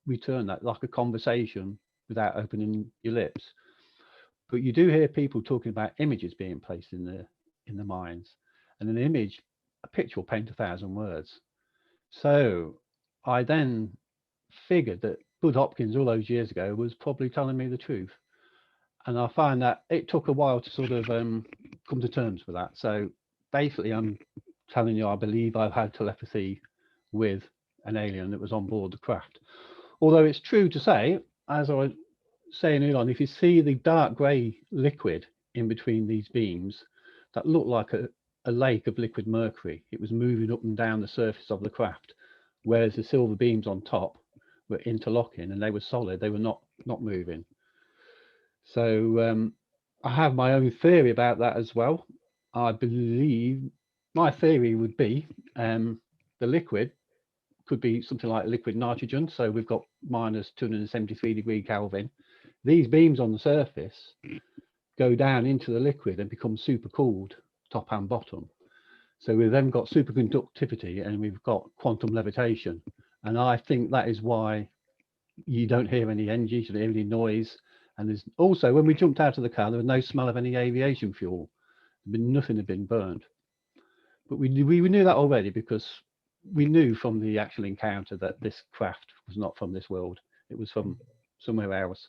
return that like a conversation without opening your lips. But you do hear people talking about images being placed in the minds, and an image, a picture will paint 1,000 words. So I then figured that Bud Hopkins all those years ago was probably telling me the truth. And I find that it took a while to sort of come to terms with that. So basically, I'm telling you, I believe I've had telepathy with an alien that was on board the craft. Although it's true to say, as I was saying earlier on, if you see the dark grey liquid in between these beams, that looked like a lake of liquid mercury. It was moving up and down the surface of the craft, whereas the silver beams on top were interlocking and they were solid. They were not moving. So I have my own theory about that as well. I believe my theory would be the liquid could be something like liquid nitrogen. So we've got minus 273 degree Kelvin. These beams on the surface go down into the liquid and become super cooled top and bottom. So we've then got superconductivity and we've got quantum levitation. And I think that is why you don't hear any energy, you don't hear any noise. And there's also, when we jumped out of the car, there was no smell of any aviation fuel. Nothing had been burned. But we knew that already, because we knew from the actual encounter that this craft was not from this world. It was from somewhere else.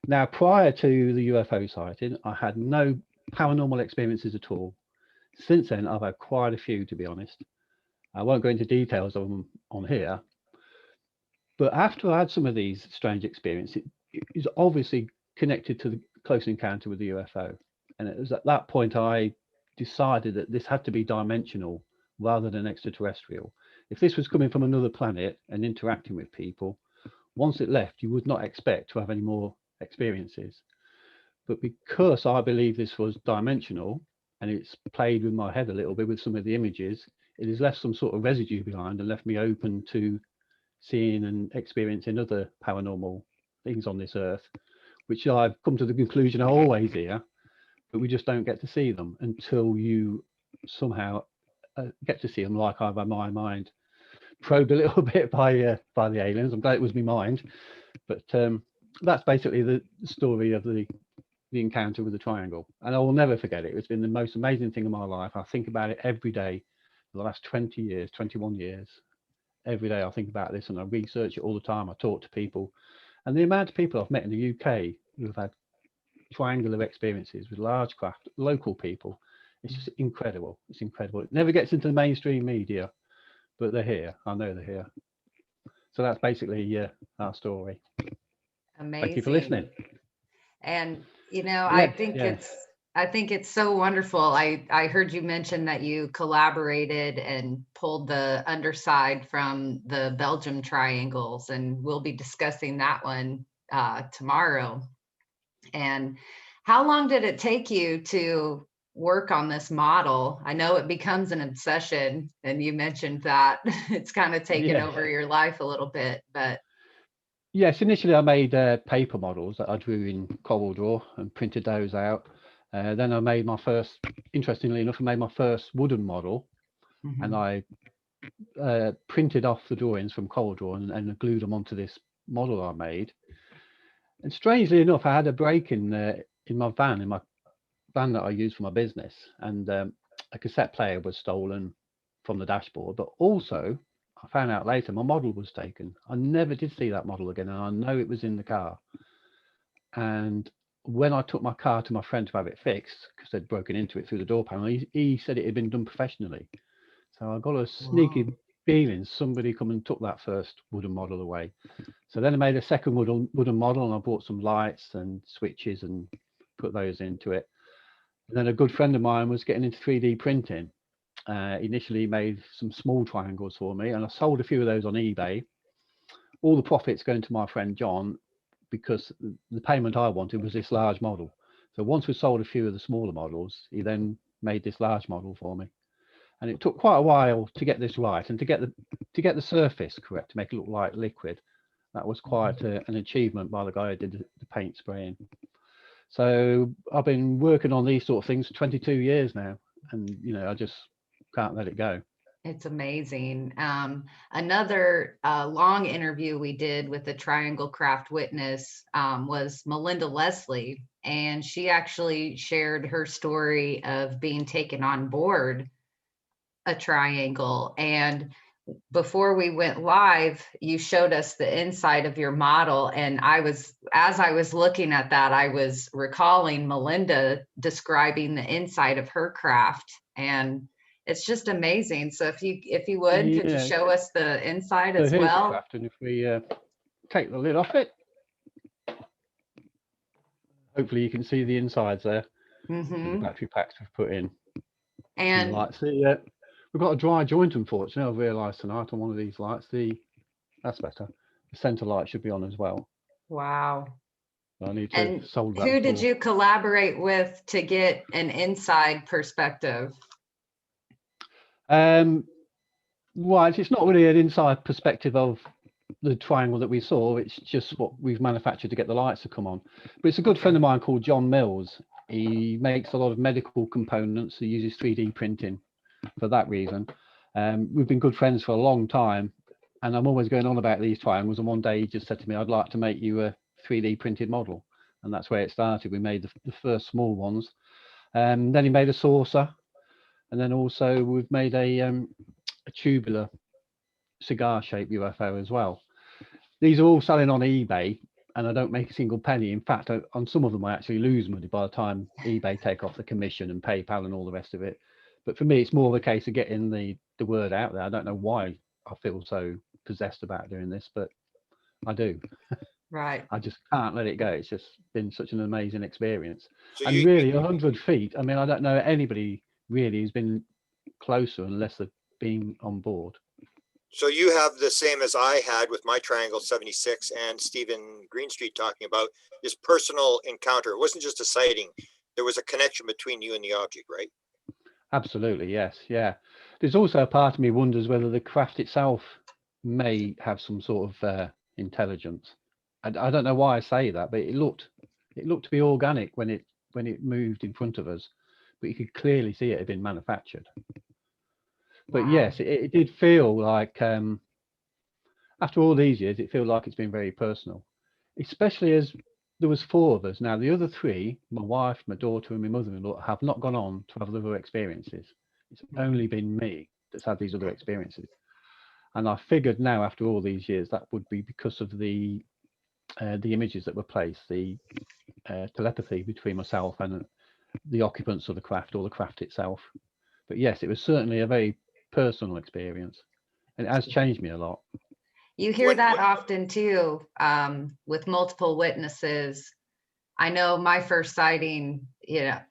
Now, prior to the UFO sighting, I had no paranormal experiences at all. Since then, I've had quite a few, to be honest. I won't go into details of them on here. But after I had some of these strange experiences, it is obviously connected to the close encounter with the UFO. And it was at that point I decided that this had to be dimensional rather than extraterrestrial. If this was coming from another planet and interacting with people, once it left, you would not expect to have any more experiences. But because I believe this was dimensional, and it's played with my head a little bit with some of the images, it has left some sort of residue behind and left me open to seeing and experiencing other paranormal things on this earth, which I've come to the conclusion are always here, but we just don't get to see them until you somehow get to see them, like I've had my mind probed a little bit by the aliens. I'm glad it was my mind, but that's basically the story of the encounter with the triangle, and I will never forget it. It's been the most amazing thing in my life. I think about it every day for the last 20 years, 21 years. Every day I think about this, and I research it all the time. I talk to people, and the amount of people I've met in the UK who have had triangular experiences with large craft, local people, it's just incredible. It's incredible. It never gets into the mainstream media, but they're here. I know they're here. So that's basically our story. Amazing. Thank you for listening. And you know, Yeah, I think it's so wonderful. I heard you mention that you collaborated and pulled the underside from the Belgium triangles, and we'll be discussing that one tomorrow. And how long did it take you to work on this model? I know it becomes an obsession, and you mentioned that it's kind of taken over your life a little bit, but yes, initially I made paper models that I drew in CorelDRAW and printed those out. Then I made my first, interestingly enough, I made my first wooden model, and I printed off the drawings from CorelDRAW and glued them onto this model I made. And strangely enough, I had a break in my van that I use for my business, and a cassette player was stolen from the dashboard. But also, I found out later my model was taken. I never did see that model again, and I know it was in the car. And when I took my car to my friend to have it fixed, because they'd broken into it through the door panel, he said it had been done professionally. So I got a sneaky feeling somebody come and took that first wooden model away. So then I made a second wooden model, and I bought some lights and switches and put those into it. And then a good friend of mine was getting into 3D printing. Initially made some small triangles for me, and I sold a few of those on eBay. All the profits going to my friend John, because the payment I wanted was this large model. So once we sold a few of the smaller models, he then made this large model for me. And it took quite a while to get this right, and to get the surface correct, to make it look like liquid. That was quite an achievement by the guy who did the paint spraying. So I've been working on these sort of things for 22 years now, and you know, I just can't let it go. it's amazing. Another long interview we did with the Triangle Craft witness was Melinda Leslie, and she actually shared her story of being taken on board a triangle. And before we went live, you showed us the inside of your model, and as I was looking at that, I was recalling Melinda describing the inside of her craft, and it's just amazing. So if you would, could you show us the inside as well? The craft, and if we take the lid off it, hopefully you can see the insides there. The battery packs we've put in. And lights. We've got a dry joint, unfortunately. I've realised tonight on one of these lights. That's better. The centre light should be on as well. wow. I need to solder that. Who did you collaborate with to get an inside perspective? Right, it's not really an inside perspective of the triangle that we saw. It's just what we've manufactured to get the lights to come on. But it's a good friend of mine called John Mills. He makes a lot of medical components. He uses 3D printing for that reason. We've been good friends for a long time, and I'm always going on about these triangles. And one day he just said to me, I'd like to make you a 3D printed model. And that's where it started. We made the first small ones. Then he made a saucer, and then also we've made a tubular cigar-shaped UFO as well. These are all selling on eBay, and I don't make a single penny. In fact, on some of them I actually lose money by the time eBay take off the commission and PayPal and all the rest of it. But for me, it's more of a case of getting the word out there. I don't know why I feel so possessed about doing this, but I do. Right. I just can't let it go. It's just been such an amazing experience. So And really, 100 feet, I mean, I don't know anybody really who's been closer unless they've been on board. So you have the same as I had with my Triangle 76 and Stephen Greenstreet talking about this personal encounter. It wasn't just a sighting. There was a connection between you and the object, right? Absolutely, yes, yeah. There's also a part of me wonders whether the craft itself may have some sort of intelligence. I don't know why I say that, but it looked to be organic when it moved in front of us, but you could clearly see it had been manufactured. But Wow. yes, it did feel like after all these years, it feels like it's been very personal, especially as there was 4 of us. Now, the other 3, my wife, my daughter, and my mother-in-law, have not gone on to have other experiences. It's only been me that's had these other experiences. And I figured now, after all these years, that would be because of the images that were placed, the telepathy between myself and the occupants of the craft or the craft itself. But yes, it was certainly a very personal experience, and it has changed me a lot. You hear that often too, with multiple witnesses. I know my first sighting,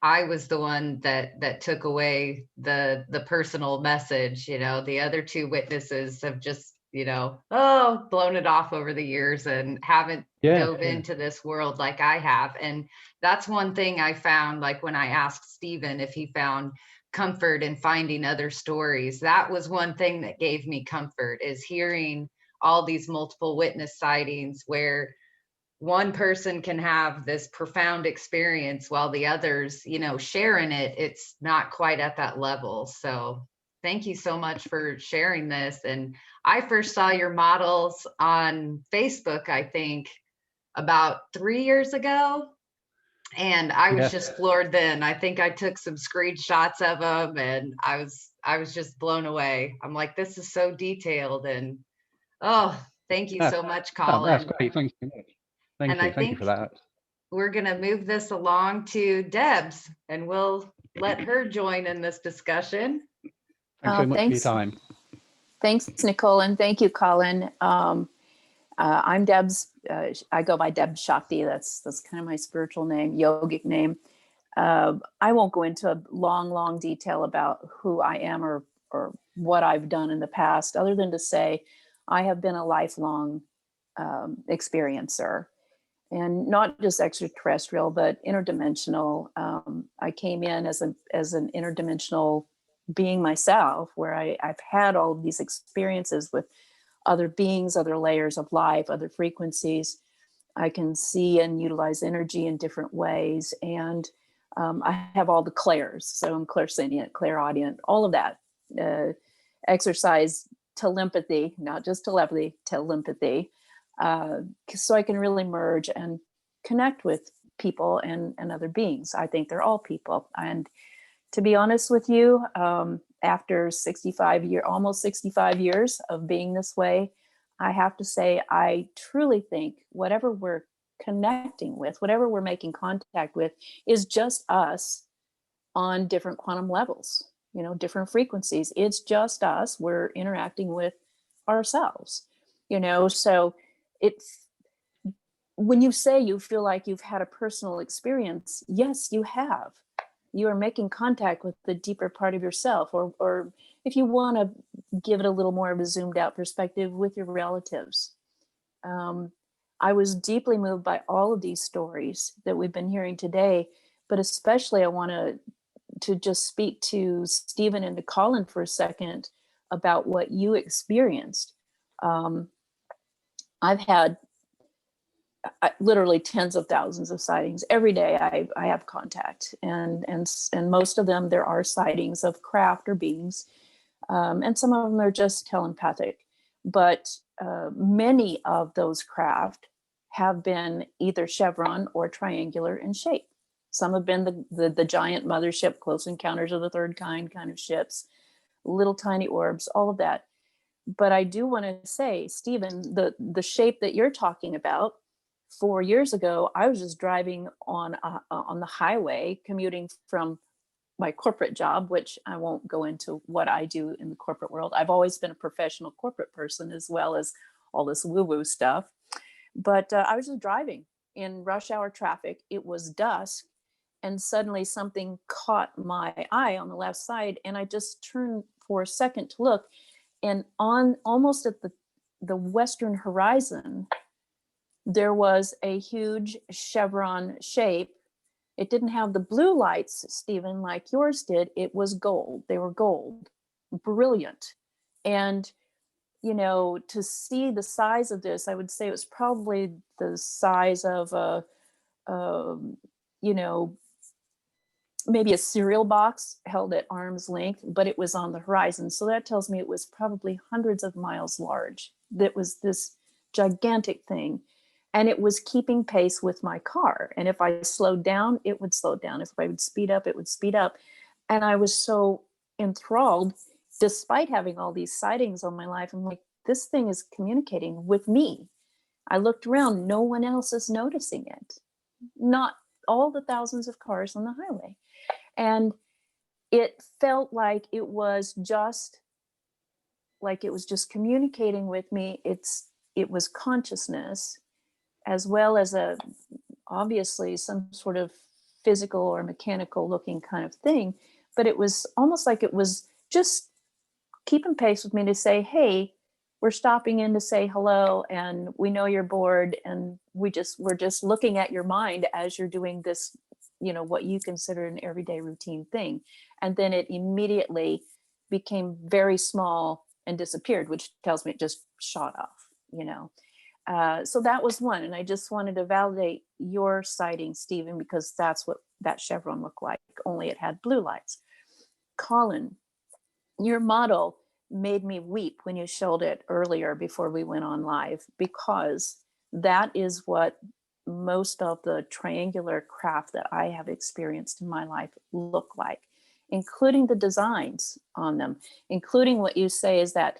I was the one that took away the personal message. The other 2 witnesses have just, blown it off over the years and haven't dove into this world like I have. And that's one thing I found, like when I asked Stephen if he found comfort in finding other stories, that was one thing that gave me comfort, is hearing all these multiple witness sightings where one person can have this profound experience while the others, sharing it, it's not quite at that level. So thank you so much for sharing this. And I first saw your models on Facebook, I think about 3 years ago. And I was just floored then. I think I took some screenshots of them, and I was just blown away. I'm like, this is so detailed. And thank you so much, Colin. That's great. Thank you. Thank you for that. We're going to move this along to Debs, and we'll let her join in this discussion. Thanks so much for your time. Thanks, Nicole, and thank you, Colin. I'm Debs. I go by Debs Shakti. That's kind of my spiritual name, yogic name. I won't go into a long detail about who I am or what I've done in the past, other than to say I have been a lifelong experiencer, and not just extraterrestrial, but interdimensional. I came in as an interdimensional being myself, where I've had all of these experiences with other beings, other layers of life, other frequencies. I can see and utilize energy in different ways. And I have all the clairs. So I'm clairsentient, clairaudient, all of that. Exercise telepathy, not just telepathy, telepathy. So I can really merge and connect with people and other beings. I think they're all people. And to be honest with you, after almost 65 years of being this way, I have to say, I truly think whatever we're connecting with, whatever we're making contact with, is just us on different quantum levels, different frequencies. It's just us. We're interacting with ourselves, so it's, when you say you feel like you've had a personal experience, yes, you have. You are making contact with the deeper part of yourself, or if you want to give it a little more of a zoomed out perspective, with your relatives. I was deeply moved by all of these stories that we've been hearing today, but especially I want to just speak to Stephen and to Colin for a second about what you experienced. I've had literally tens of thousands of sightings every day. I have contact, and most of them, there are sightings of craft or beings, and some of them are just telepathic. But many of those craft have been either chevron or triangular in shape. Some have been the giant mothership, Close Encounters of the Third Kind of ships, little tiny orbs, all of that. But I do want to say, Stephen, the shape that you're talking about, 4 years ago, I was just driving on the highway, commuting from my corporate job, which I won't go into what I do in the corporate world. I've always been a professional corporate person, as well as all this woo-woo stuff. But I was just driving in rush hour traffic. It was dusk, and suddenly something caught my eye on the left side, and I just turned for a second to look, and on almost at the western horizon, there was a huge chevron shape. It didn't have the blue lights, Stephen, like yours did. It was gold. They were gold, brilliant. And, you know, to see the size of this, I would say it was probably the size of you know, maybe a cereal box held at arm's length, but it was on the horizon. So that tells me it was probably hundreds of miles large. That was this gigantic thing. And it was keeping pace with my car. And if I slowed down, it would slow down. If I would speed up, it would speed up. And I was so enthralled, despite having all these sightings on my life. I'm like, this thing is communicating with me. I looked around, no one else is noticing it. Not all the thousands of cars on the highway. And it felt like it was just communicating with me. It was consciousness, as well as obviously some sort of physical or mechanical looking kind of thing. But it was almost like it was just keeping pace with me to say, hey, we're stopping in to say hello, and we know you're bored, and we're just looking at your mind as you're doing this, you know, what you consider an everyday routine thing. And then it immediately became very small and disappeared, which tells me it just shot off, you know. So that was one. And I just wanted to validate your sighting, Stephen, because that's what that chevron looked like, only it had blue lights. Colin, your model made me weep when you showed it earlier before we went on live, because that is what most of the triangular craft that I have experienced in my life look like, including the designs on them, including what you say is that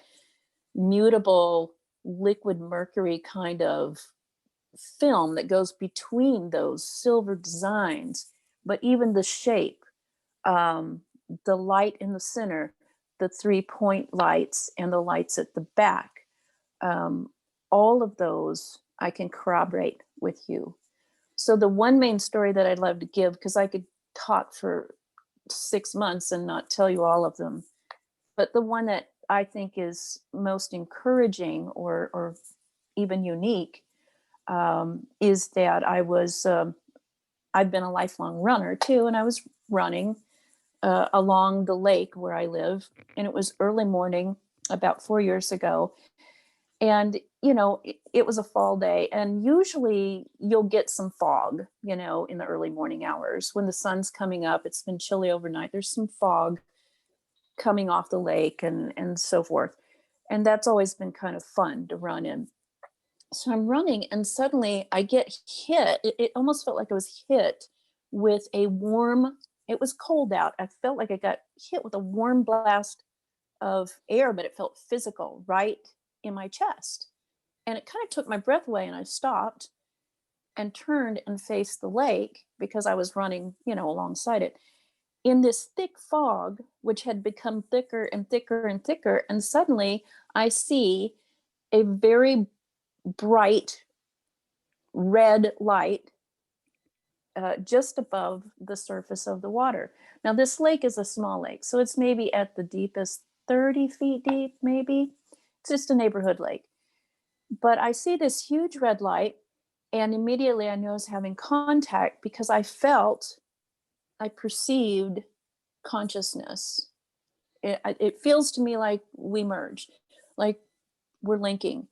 mutable liquid mercury kind of film that goes between those silver designs, but even the shape, the light in the center, the 3-point lights and the lights at the back, all of those I can corroborate with you. So the one main story that I'd love to give, because I could talk for 6 months and not tell you all of them, but the one that I think is most encouraging or even unique is that I've been a lifelong runner too, and I was running along the lake where I live, and it was early morning about 4 years ago. And, you know, it was a fall day, and usually you'll get some fog, you know, in the early morning hours when the sun's coming up. It's been chilly overnight. There's some fog coming off the lake and so forth. And that's always been kind of fun to run in. So I'm running, and suddenly I get hit. It almost felt like I was hit with a warm, it was cold out. I felt like I got hit with a warm blast of air, but it felt physical right in my chest. And it kind of took my breath away, and I stopped and turned and faced the lake because I was running, you know, alongside it in this thick fog, which had become thicker and thicker and thicker. And suddenly I see a very bright red light just above the surface of the water. Now, this lake is a small lake, so it's maybe at the deepest 30 feet deep, maybe. It's just a neighborhood lake. But I see this huge red light, and immediately I knew I was having contact because I perceived consciousness. It feels to me like we merged, like we're linking.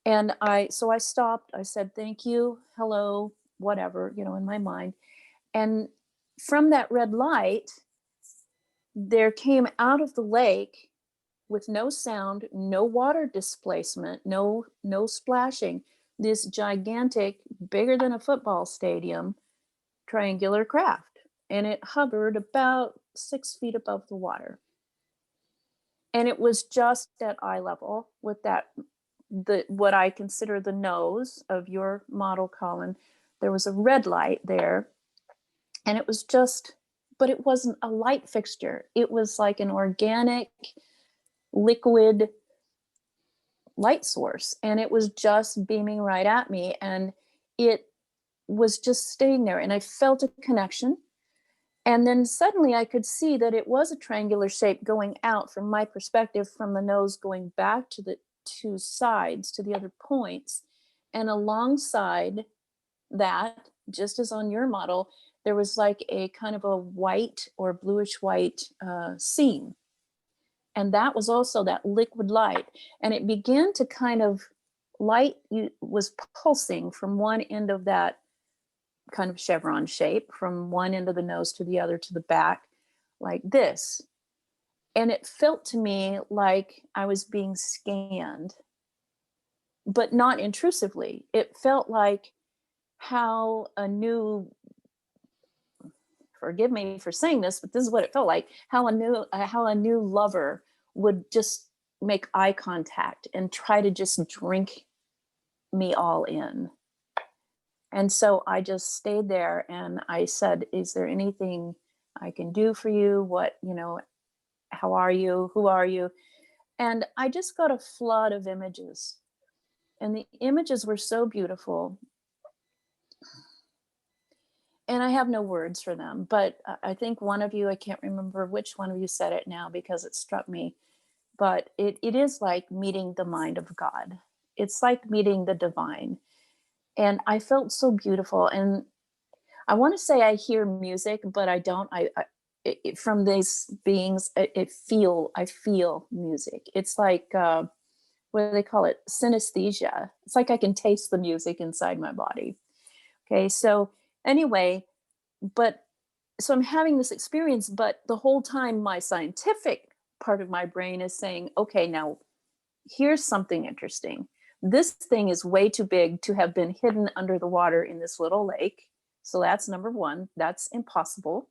And so I stopped, I said, thank you, hello, whatever, you know, in my mind. And from that red light, there came out of the lake with no sound, no water displacement, no splashing, this gigantic, bigger than a football stadium, triangular craft. and it hovered about 6 feet above the water. And it was just at eye level with what I consider the nose of your model, Colin. There was a red light there, and it was just, but it wasn't a light fixture. It was like an organic liquid light source, and it was just beaming right at me, and it was just staying there, and I felt a connection. And then suddenly I could see that it was a triangular shape going out from my perspective, from the nose going back to the two sides, to the other points. And alongside that, just as on your model, there was like a kind of a white or bluish white seam. And that was also that liquid light. And it began to kind of was pulsing from one end of that kind of chevron shape, from one end of the nose to the other, to the back, like this. And it felt to me like I was being scanned, but not intrusively. It felt like how a new, forgive me for saying this, but this is what it felt like, how a new lover would just make eye contact and try to just drink me all in. And so I just stayed there and I said, is there anything I can do for you? What, how are you? Who are you? And I just got a flood of images. And the images were so beautiful. And I have no words for them, but I think one of you, I can't remember which one of you said it now because it struck me, but it is like meeting the mind of God. It's like meeting the divine. And I felt so beautiful. And I want to say I hear music, but I don't. From these beings, I feel music. It's like, what do they call it? Synesthesia. It's like I can taste the music inside my body. Okay, so anyway, so I'm having this experience, but the whole time my scientific part of my brain is saying, okay, now here's something interesting. This thing is way too big to have been hidden under the water in this little lake. So that's number one, that's impossible.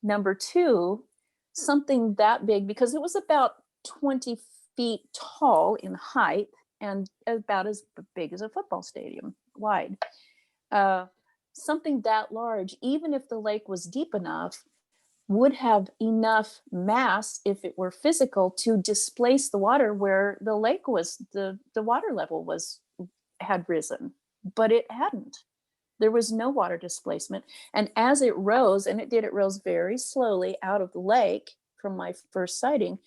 Number two, something that big, because it was about 20 feet tall in height and about as big as a football stadium wide. Something that large, even if the lake was deep enough, would have enough mass, if it were physical, to displace the water where the lake was, the water level had risen, but it hadn't. There was no water displacement. And as it rose, and it rose very slowly out of the lake from my first sighting,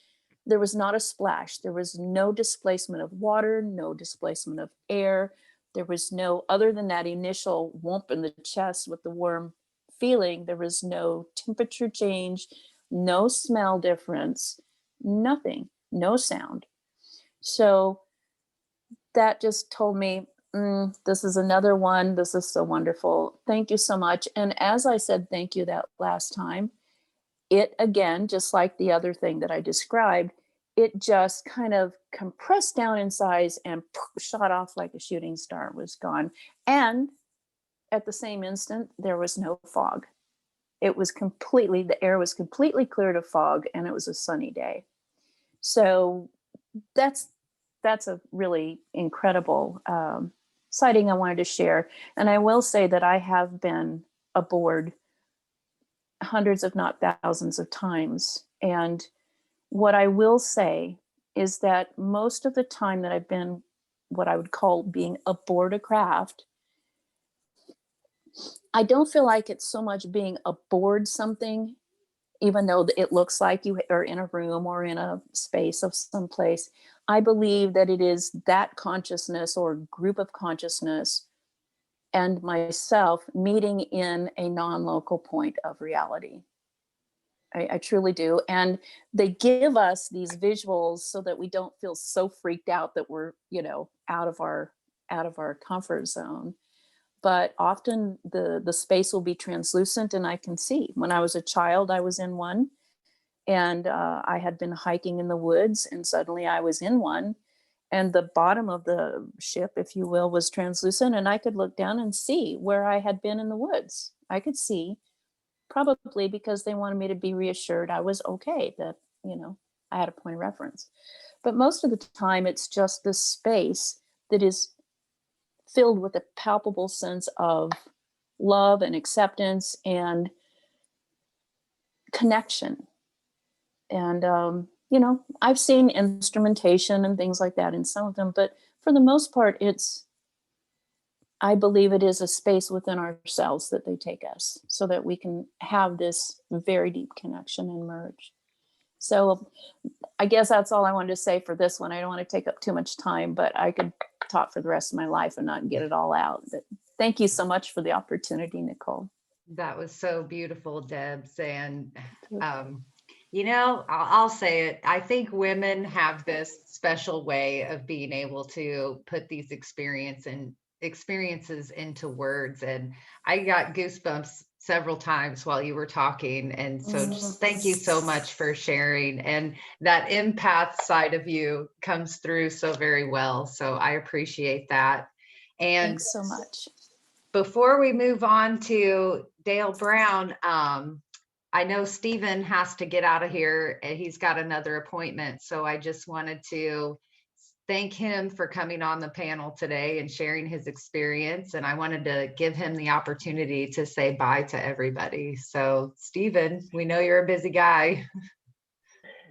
there was not a splash. There was no displacement of water, no displacement of air. There was no, other than that initial whomp in the chest with the warm feeling, there was no temperature change, no smell difference, nothing, no sound. So that just told me, this is another one. This is so wonderful. Thank you so much. And as I said, thank you that last time, it again, just like the other thing that I described, it just kind of compressed down in size and shot off like a shooting star, was gone. And at the same instant, there was no fog. It was the air was completely cleared of fog, and it was a sunny day. So that's a really incredible sighting I wanted to share. And I will say that I have been aboard hundreds, if not thousands of times. And what I will say is that most of the time that I've been what I would call being aboard a craft, I don't feel like it's so much being aboard something, even though it looks like you are in a room or in a space of some place. I believe that it is that consciousness or group of consciousness and myself meeting in a non-local point of reality. I truly do. And they give us these visuals so that we don't feel so freaked out that we're, out of our comfort zone. But often the space will be translucent and I can see. When I was a child, I was in one, and I had been hiking in the woods, and suddenly I was in one, and the bottom of the ship, if you will, was translucent, and I could look down and see where I had been in the woods. I could see probably because they wanted me to be reassured I was okay, that, you know, I had a point of reference. But most of the time, it's just this space that is filled with a palpable sense of love and acceptance and connection. And, you know, I've seen instrumentation and things like that in some of them, but for the most part, I believe it is a space within ourselves that they take us so that we can have this very deep connection and merge. So I guess that's all I wanted to say for this one. I don't want to take up too much time, but I could talk for the rest of my life and not get it all out. But thank you so much for the opportunity, Nicole. That was so beautiful, Debs. And, you know, I'll say it. I think women have this special way of being able to put these experiences into words. And I got goosebumps several times while you were talking. And so just thank you so much for sharing. And that empath side of you comes through so very well. So I appreciate that. And thanks so much. before we move on to Dale Brown, I know Stephen has to get out of here and he's got another appointment. So I just wanted to thank him for coming on the panel today and sharing his experience. And I wanted to give him the opportunity to say bye to everybody. So Stephen, we know you're a busy guy.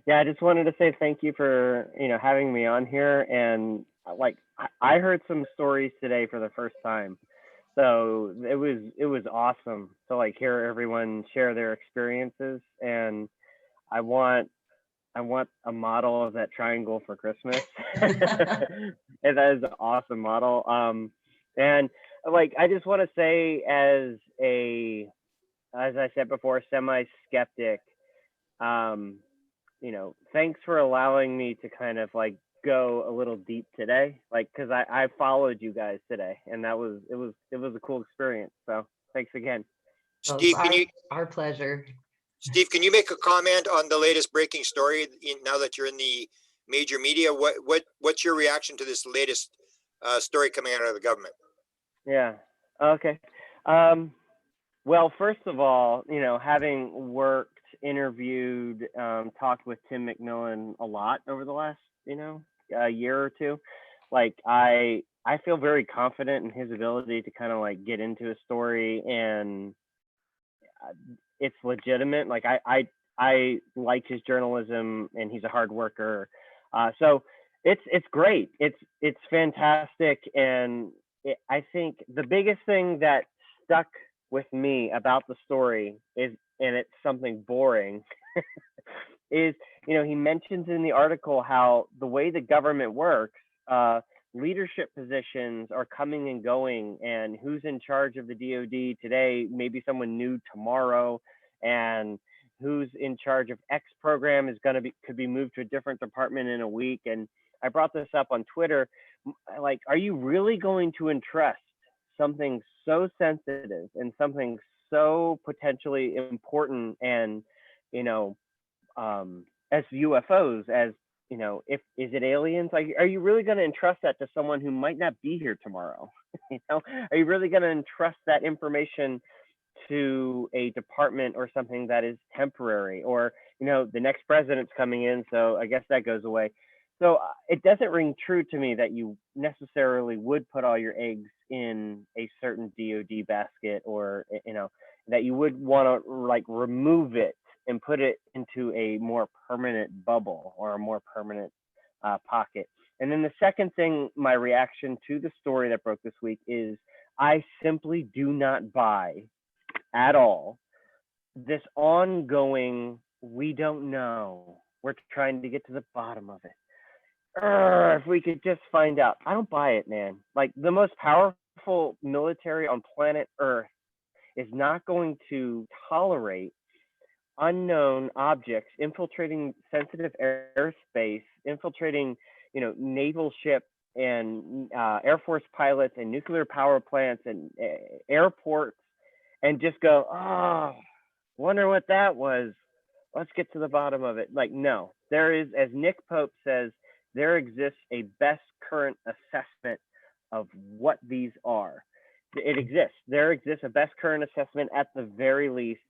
Yeah, I just wanted to say thank you for, having me on here. And like, I heard some stories today for the first time. So it was awesome to like hear everyone share their experiences. And I want a model of that triangle for Christmas. And that is an awesome model. And like, I just want to say as I said before, semi-skeptic, thanks for allowing me to kind of like go a little deep today, like, cause I followed you guys today and it was a cool experience. So thanks again. Steve, Our pleasure. Steve, can you make a comment on the latest breaking story now that you're in the major media? What's your reaction to this latest story coming out of the government? Yeah. Okay. Well, first of all, having worked, interviewed, talked with Tim McMillan a lot over the last, a year or two, like I feel very confident in his ability to kind of like get into a story and it's legitimate. Like I like his journalism and he's a hard worker. So it's great. It's fantastic. And I think the biggest thing that stuck with me about the story is, and it's something boring, is, he mentions in the article how the way the government works, leadership positions are coming and going, and who's in charge of the DoD today, maybe someone new tomorrow, and who's in charge of X program could be moved to a different department in a week. And I brought this up on Twitter, like, are you really going to entrust something so sensitive and something so potentially important and, as UFOs, as, is it aliens? Like, are you really going to entrust that to someone who might not be here tomorrow? Are you really going to entrust that information to a department or something that is temporary? Or, the next president's coming in, so I guess that goes away. So it doesn't ring true to me that you necessarily would put all your eggs in a certain DoD basket, or, that you would want to like remove it and put it into a more permanent bubble or a more permanent pocket. And then the second thing, my reaction to the story that broke this week is I simply do not buy at all this ongoing, we don't know, we're trying to get to the bottom of it. If we could just find out. I don't buy it, man. Like, the most powerful military on planet Earth is not going to tolerate unknown objects infiltrating sensitive airspace, infiltrating, naval ship and Air Force pilots and nuclear power plants and airports, and just go, oh, wonder what that was. Let's get to the bottom of it. Like, no, there is, as Nick Pope says, there exists a best current assessment of what these are. It exists. There exists a best current assessment at the very least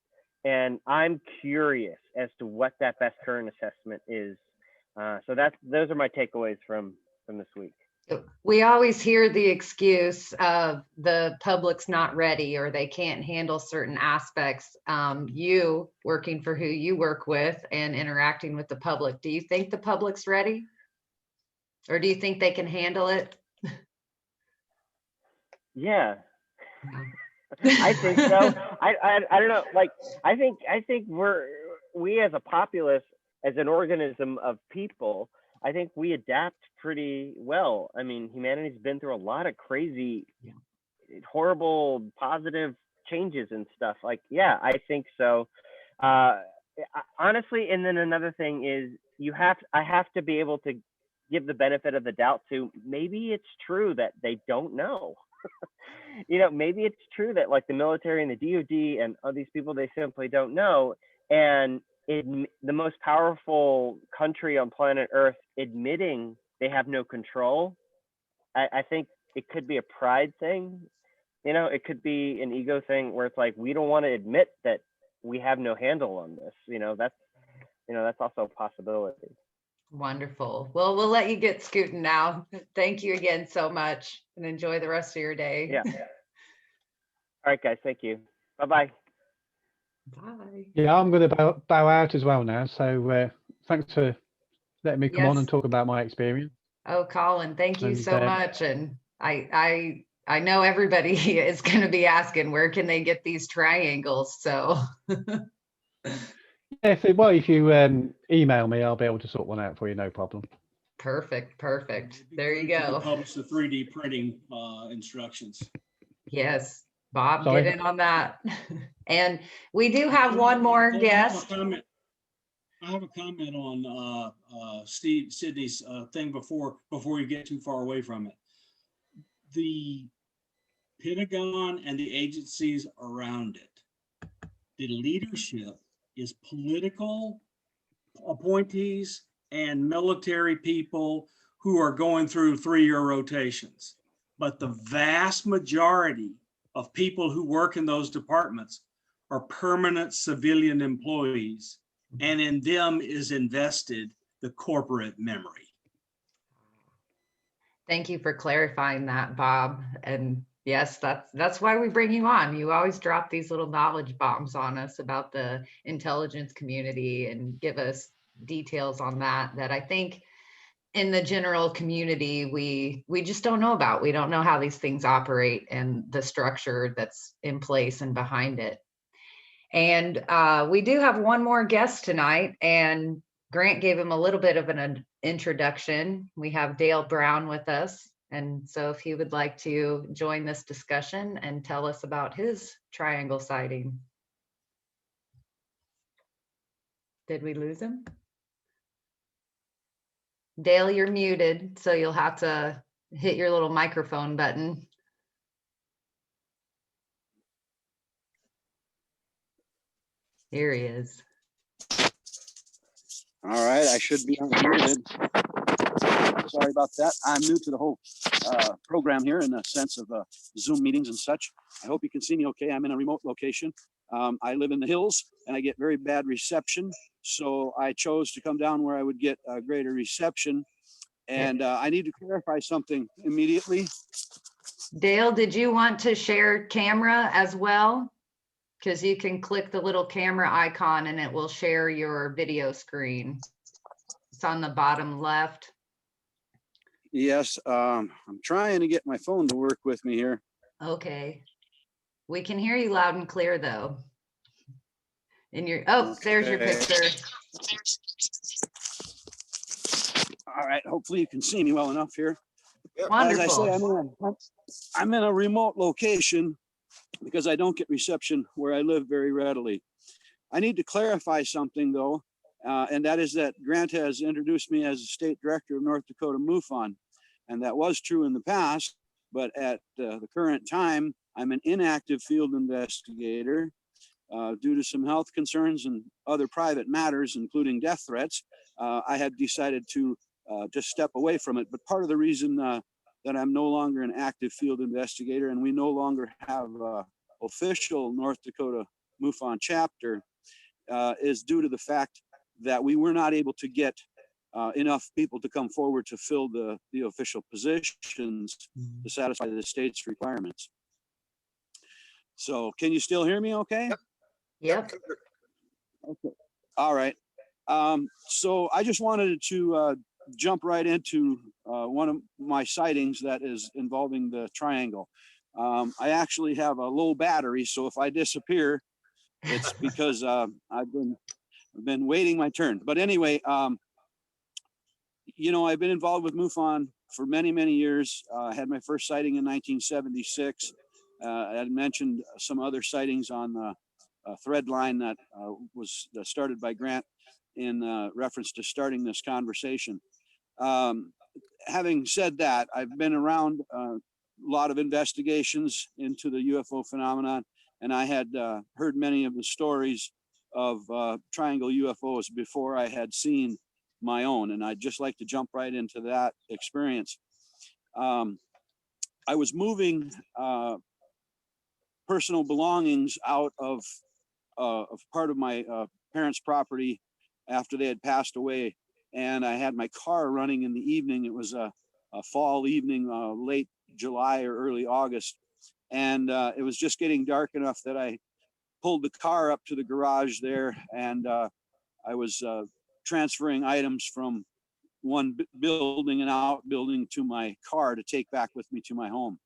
And I'm curious as to what that best current assessment is. So those are my takeaways from this week. We always hear the excuse of the public's not ready or they can't handle certain aspects. You working for who you work with and interacting with the public, do you think the public's ready? Or do you think they can handle it? Yeah, I think so. I don't know. Like, I think we as a populace, as an organism of people, I think we adapt pretty well. I mean, humanity's been through a lot of crazy, horrible, positive changes and stuff. Like, yeah, I think so. Honestly, and then another thing is I have to be able to give the benefit of the doubt to, maybe it's true that they don't know. You know, maybe it's true that like the military and the DoD and all these people, they simply don't know. And the most powerful country on planet Earth admitting they have no control, I think it could be a pride thing. You know, it could be an ego thing where it's like, we don't want to admit that we have no handle on this. That's also a possibility. Wonderful. Well, we'll let you get scooting now. Thank you again so much and enjoy the rest of your day. Yeah. All right, guys. Thank you. Bye-bye. Bye. Yeah, I'm going to bow out as well now. So thanks for letting me come on and talk about my experience. Oh, Colin, thank you so much. And I know everybody is going to be asking, where can they get these triangles? So if you email me, I'll be able to sort one out for you, no problem. Perfect. There you go. Publish the 3D printing instructions. Yes, Bob, get in on that. And we do have one more guest. I have a comment on Sydney's thing before you get too far away from it. The Pentagon and the agencies around it, the leadership is political appointees and military people who are going through 3-year rotations. But the vast majority of people who work in those departments are permanent civilian employees, and in them is invested the corporate memory. Thank you for clarifying that, Bob. And yes, that's why we bring you on. You always drop these little knowledge bombs on us about the intelligence community and give us details on that I think in the general community, we just don't know about. We don't know how these things operate and the structure that's in place and behind it. And we do have one more guest tonight, and Grant gave him a little bit of an introduction. We have Dale Brown with us. And so if he would like to join this discussion and tell us about his triangle sighting. Did we lose him? Dale, you're muted, so you'll have to hit your little microphone button. Here he is. All right, I should be unmuted. Sorry about that. I'm new to the whole program here in the sense of Zoom meetings and such. I hope you can see me okay. I'm in a remote location. I live in the hills and I get very bad reception. So I chose to come down where I would get a greater reception. And I need to clarify something immediately. Dale, did you want to share camera as well? Because you can click the little camera icon and it will share your video screen. It's on the bottom left. Yes, I'm trying to get my phone to work with me here. Okay. We can hear you loud and clear though. There's your picture. All right, hopefully you can see me well enough here. Wonderful. As I say, I'm in a remote location because I don't get reception where I live very readily. I need to clarify something though, and that is that Grant has introduced me as the state director of North Dakota MUFON, and that was true in the past, but at the current time, I'm an inactive field investigator due to some health concerns and other private matters, including death threats. I had decided to just step away from it, but part of the reason that I'm no longer an active field investigator and we no longer have official North Dakota MUFON chapter is due to the fact that we were not able to get enough people to come forward to fill the official positions to satisfy the state's requirements. So can you still hear me okay? Yep. Okay. All right. So I just wanted to jump right into one of my sightings that is involving the triangle. I actually have a low battery, so if I disappear, it's because I've been waiting my turn. But anyway, you know, I've been involved with MUFON for many, many years. I had my first sighting in 1976. I had mentioned some other sightings on the thread line that was started by Grant in reference to starting this conversation. Having said that, I've been around a lot of investigations into the UFO phenomenon, and I had heard many of the stories of triangle UFOs before I had seen my own, and I'd just like to jump right into that experience. I was moving personal belongings out of part of my parents' property after they had passed away, and I had my car running in the evening. It was a fall evening, late July or early August, and it was just getting dark enough that I pulled the car up to the garage there, and I was transferring items from one building and outbuilding to my car to take back with me to my home.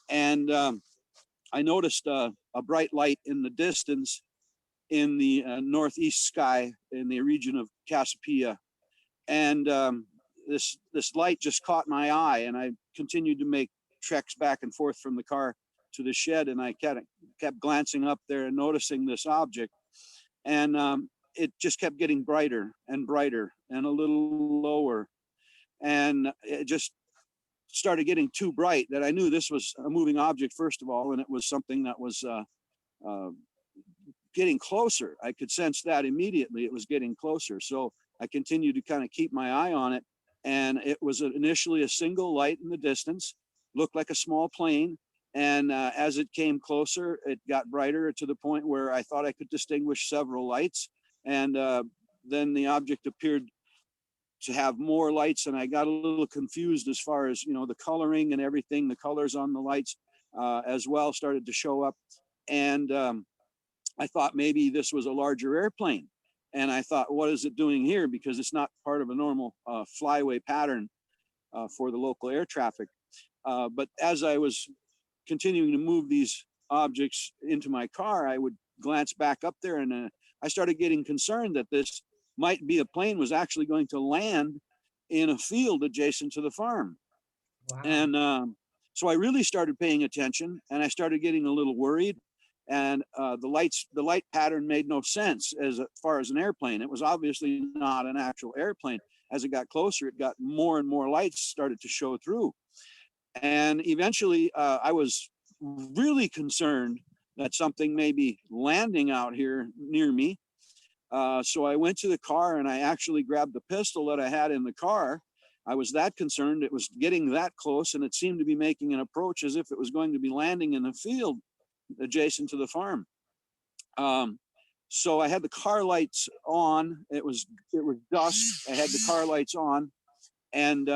And I noticed a bright light in the distance in the northeast sky in the region of Cassiopeia. And this light just caught my eye, and I continued to make treks back and forth from the car to the shed, and I kept glancing up there and noticing this object. And it just kept getting brighter and brighter and a little lower. And it just started getting too bright that I knew this was a moving object, first of all, and it was something that was getting closer. I could sense that immediately. It was getting closer. So I continued to kind of keep my eye on it. And it was initially a single light in the distance, looked like a small plane. And as it came closer, it got brighter to the point where I thought I could distinguish several lights. And then the object appeared to have more lights, and I got a little confused as far as, you know, the coloring and everything. The colors on the lights as well started to show up. And I thought maybe this was a larger airplane. And I thought, what is it doing here? Because it's not part of a normal flyway pattern for the local air traffic. But as I was continuing to move these objects into my car, I would glance back up there, and I started getting concerned that this might be a plane was actually going to land in a field adjacent to the farm. Wow. And so I really started paying attention, and I started getting a little worried. And the light pattern made no sense as far as an airplane. It was obviously not an actual airplane. As it got closer, it got more and more lights started to show through. And eventually I was really concerned that something may be landing out here near me. So I went to the car, and I actually grabbed the pistol that I had in the car. I was that concerned. It was getting that close, and it seemed to be making an approach as if it was going to be landing in the field adjacent to the farm. So I had the car lights on. It was dusk. I had the car lights on. And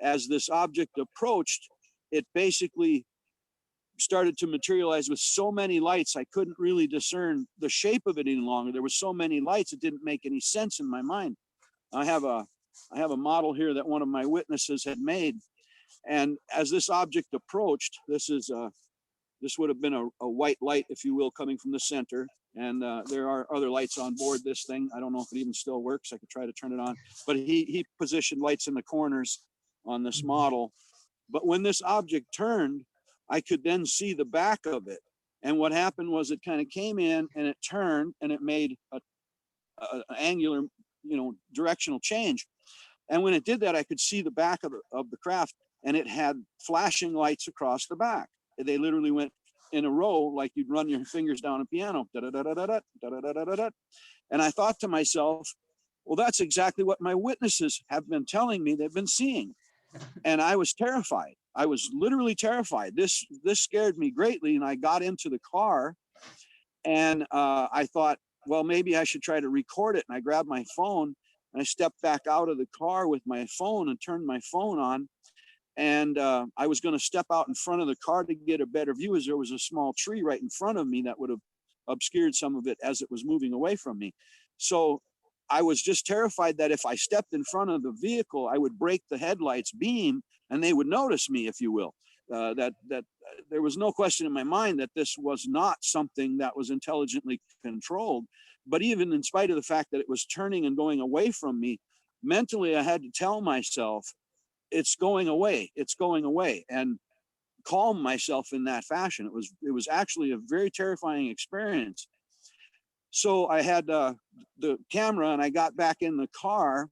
as this object approached, it basically started to materialize with so many lights, I couldn't really discern the shape of it any longer. There were so many lights, it didn't make any sense in my mind. I have a model here that one of my witnesses had made. And as this object approached, this would have been a white light, if you will, coming from the center. And there are other lights on board this thing. I don't know if it even still works. I could try to turn it on. But he positioned lights in the corners on this model. But when this object turned, I could then see the back of it. And what happened was it kind of came in, and it turned, and it made an angular, directional change. And when it did that, I could see the back of the craft, and it had flashing lights across the back. They literally went in a row like you'd run your fingers down a piano. Da-da-da-da-da-da, da-da-da-da-da-da. And I thought to myself, well, that's exactly what my witnesses have been telling me they've been seeing. And I was terrified. I was literally terrified. This scared me greatly. And I got into the car, and I thought, well, maybe I should try to record it. And I grabbed my phone and I stepped back out of the car with my phone and turned my phone on. And I was going to step out in front of the car to get a better view, as there was a small tree right in front of me that would have obscured some of it as it was moving away from me. So I was just terrified that if I stepped in front of the vehicle, I would break the headlights beam and they would notice me, if you will. That there was no question in my mind that this was not something that was intelligently controlled. But even in spite of the fact that it was turning and going away from me, mentally I had to tell myself, it's going away, it's going away, and calm myself in that fashion. It was actually a very terrifying experience. So I had the camera and I got back in the car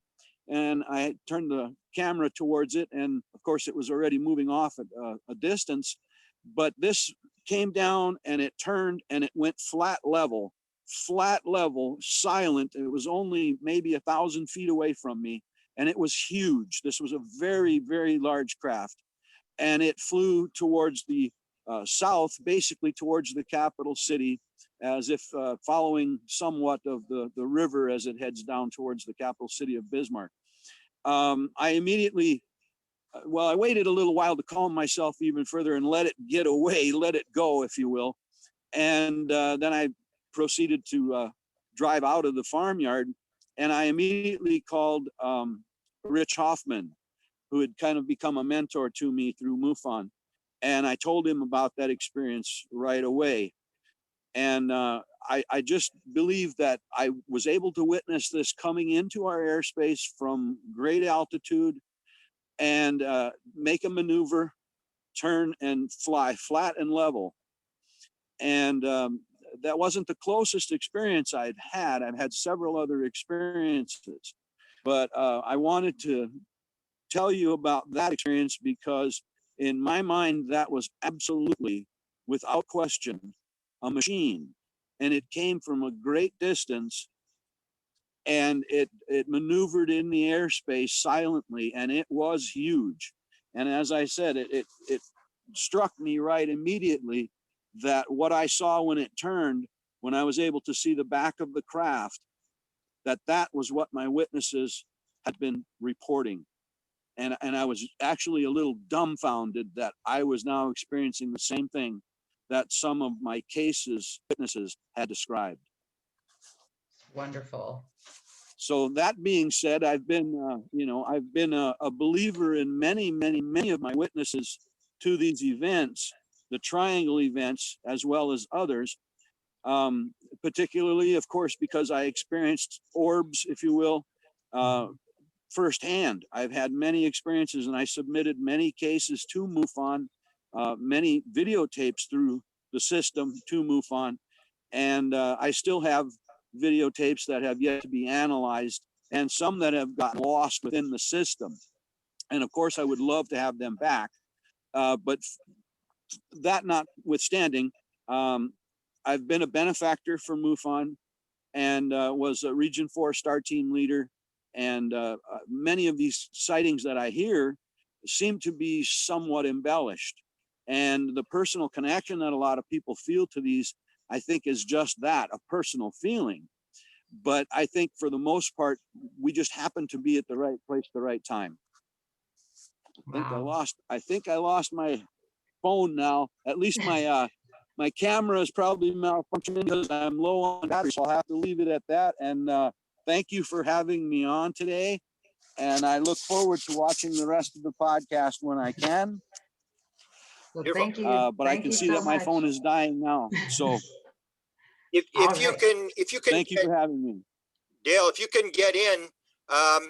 and I turned the camera towards it. And of course it was already moving off at a distance, but this came down and it turned and it went flat level, silent. It was only maybe 1,000 feet away from me. And it was huge. This was a very, very large craft. And it flew towards the south, basically towards the capital city, as if following somewhat of the river as it heads down towards the capital city of Bismarck. I immediately, I waited a little while to calm myself even further and let it get away, let it go, if you will. And then I proceeded to drive out of the farmyard. And I immediately called Rich Hoffman, who had kind of become a mentor to me through MUFON. And I told him about that experience right away. And I just believe that I was able to witness this coming into our airspace from great altitude and make a maneuver, turn and fly flat and level. And that wasn't the closest experience I'd had. I've had several other experiences, but I wanted to tell you about that experience because in my mind, that was absolutely, without question, a machine. And it came from a great distance and it maneuvered in the airspace silently, and it was huge. And as I said, it struck me right immediately that what I saw when it turned, when I was able to see the back of the craft, that was what my witnesses had been reporting. And I was actually a little dumbfounded that I was now experiencing the same thing that some of my witnesses had described. Wonderful. So that being said, I've been a believer in many of my witnesses to these events, the Triangle events, as well as others, particularly, of course, because I experienced orbs, if you will, firsthand. I've had many experiences and I submitted many cases to MUFON, many videotapes through the system to MUFON, and I still have videotapes that have yet to be analyzed and some that have gotten lost within the system. And of course, I would love to have them back. But that notwithstanding, I've been a benefactor for MUFON and was a Region 4 Star Team leader. And many of these sightings that I hear seem to be somewhat embellished. And the personal connection that a lot of people feel to these, I think, is just that, a personal feeling. But I think for the most part, we just happen to be at the right place at the right time. I think I lost my phone now. At least my my camera is probably malfunctioning because I'm low on battery, so I'll have to leave it at that. And thank you for having me on today. And I look forward to watching the rest of the podcast when I can. Well, thank you. But I can see that my phone is dying now. So if you can, thank you for having me. Dale, if you can get in,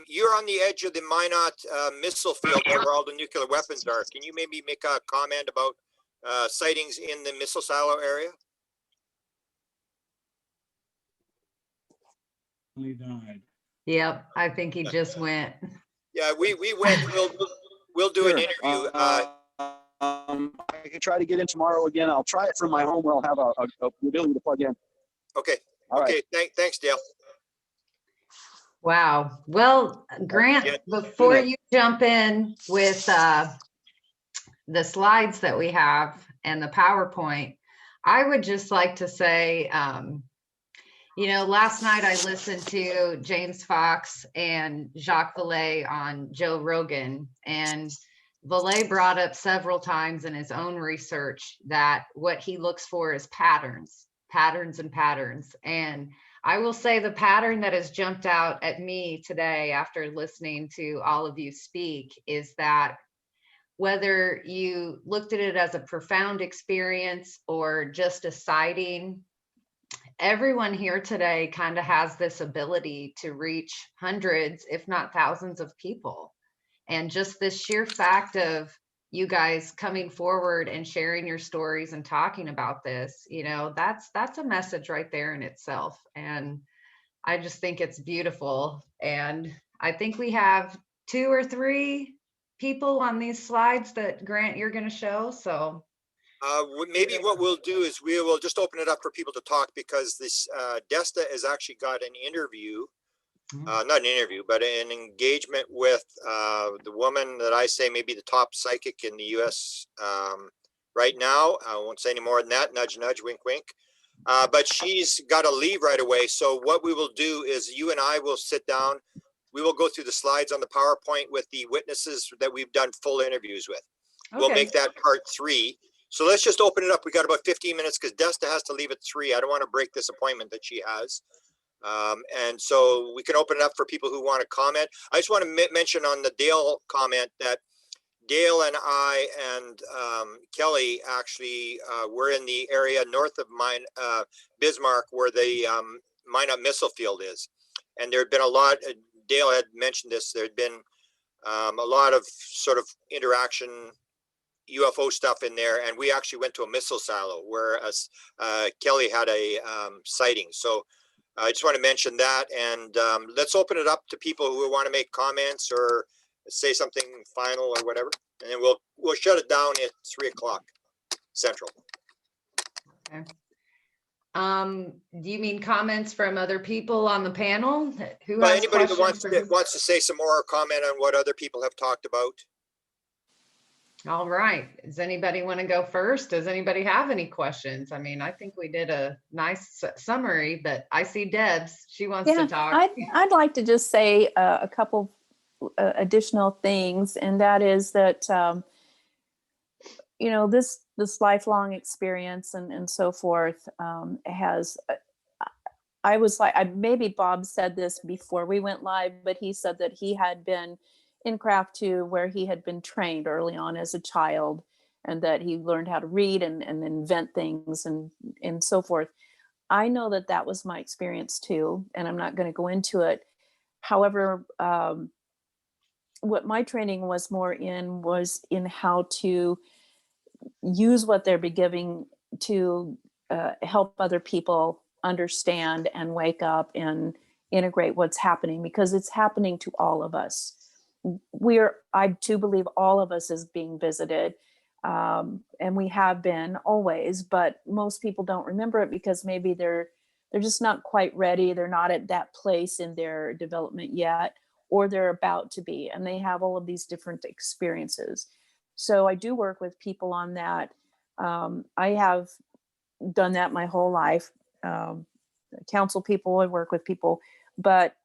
you're on the edge of the Minot missile field where all the nuclear weapons are. Can you maybe make a comment about sightings in the missile silo area? He died. Yep, I think he just went. Yeah, we went. We'll do an interview. I can try to get in tomorrow again. I'll try it from my home where I'll have a ability to plug in. Okay. All okay. Right. Thanks, Dale. Wow. Well, Grant, before you jump in with the slides that we have and the PowerPoint, I would just like to say, You know, last night I listened to James Fox and Jacques Vallée on Joe Rogan, and Vallée brought up several times in his own research that what he looks for is patterns, patterns and patterns. And I will say the pattern that has jumped out at me today after listening to all of you speak is that whether you looked at it as a profound experience or just a sighting, everyone here today kind of has this ability to reach hundreds, if not thousands of people. And just this sheer fact of you guys coming forward and sharing your stories and talking about this, you know, that's a message right there in itself. And I just think it's beautiful. And I think we have 2 or 3 people on these slides that Grant, you're going to show. So maybe what we'll do is we will just open it up for people to talk, because this Desta has actually got an interview, not an interview, but an engagement with the woman that I say may be the top psychic in the US right now. I won't say any more than that. Nudge, nudge, wink, wink. But she's got to leave right away. So what we will do is you and I will sit down. We will go through the slides on the PowerPoint with the witnesses that we've done full interviews with. We'll make that part 3. So let's just open it up. We got about 15 minutes because Desta has to leave at 3. I don't want to break this appointment that she has. And so we can open it up for people who want to comment. I just want to mention on the Dale comment that Dale and I and Kelly actually were in the area north of Bismarck, where the Minot missile field is. And there had been a lot, Dale had mentioned this, there had been a lot of sort of interaction, UFO stuff in there, and we actually went to a missile silo where Kelly had a sighting. So I just want to mention that, and let's open it up to people who want to make comments or say something final or whatever, and then we'll shut it down at 3 o'clock Central. Okay. Do you mean comments from other people on the panel? Who has anybody that questions wants to say some more or comment on what other people have talked about? All right. Does anybody want to go first? Does anybody have any questions? I mean, I think we did a nice summary, but I see Debs. She wants to talk. I'd like to just say a couple additional things, and that is that you know, this lifelong experience and so forth has. I was like, maybe Bob said this before we went live, but he said that he had been in craft too, where he had been trained early on as a child, and that he learned how to read and invent things and so forth. I know that that was my experience too, and I'm not going to go into it. However, what my training was more in was in how to use what they're giving to help other people understand and wake up and integrate what's happening, because it's happening to all of us. I do believe all of us is being visited, and we have been always, but most people don't remember it because maybe they're just not quite ready. They're not at that place in their development yet, or they're about to be, and they have all of these different experiences. So I do work with people on that. I have done that my whole life. Counsel people, I work with people, but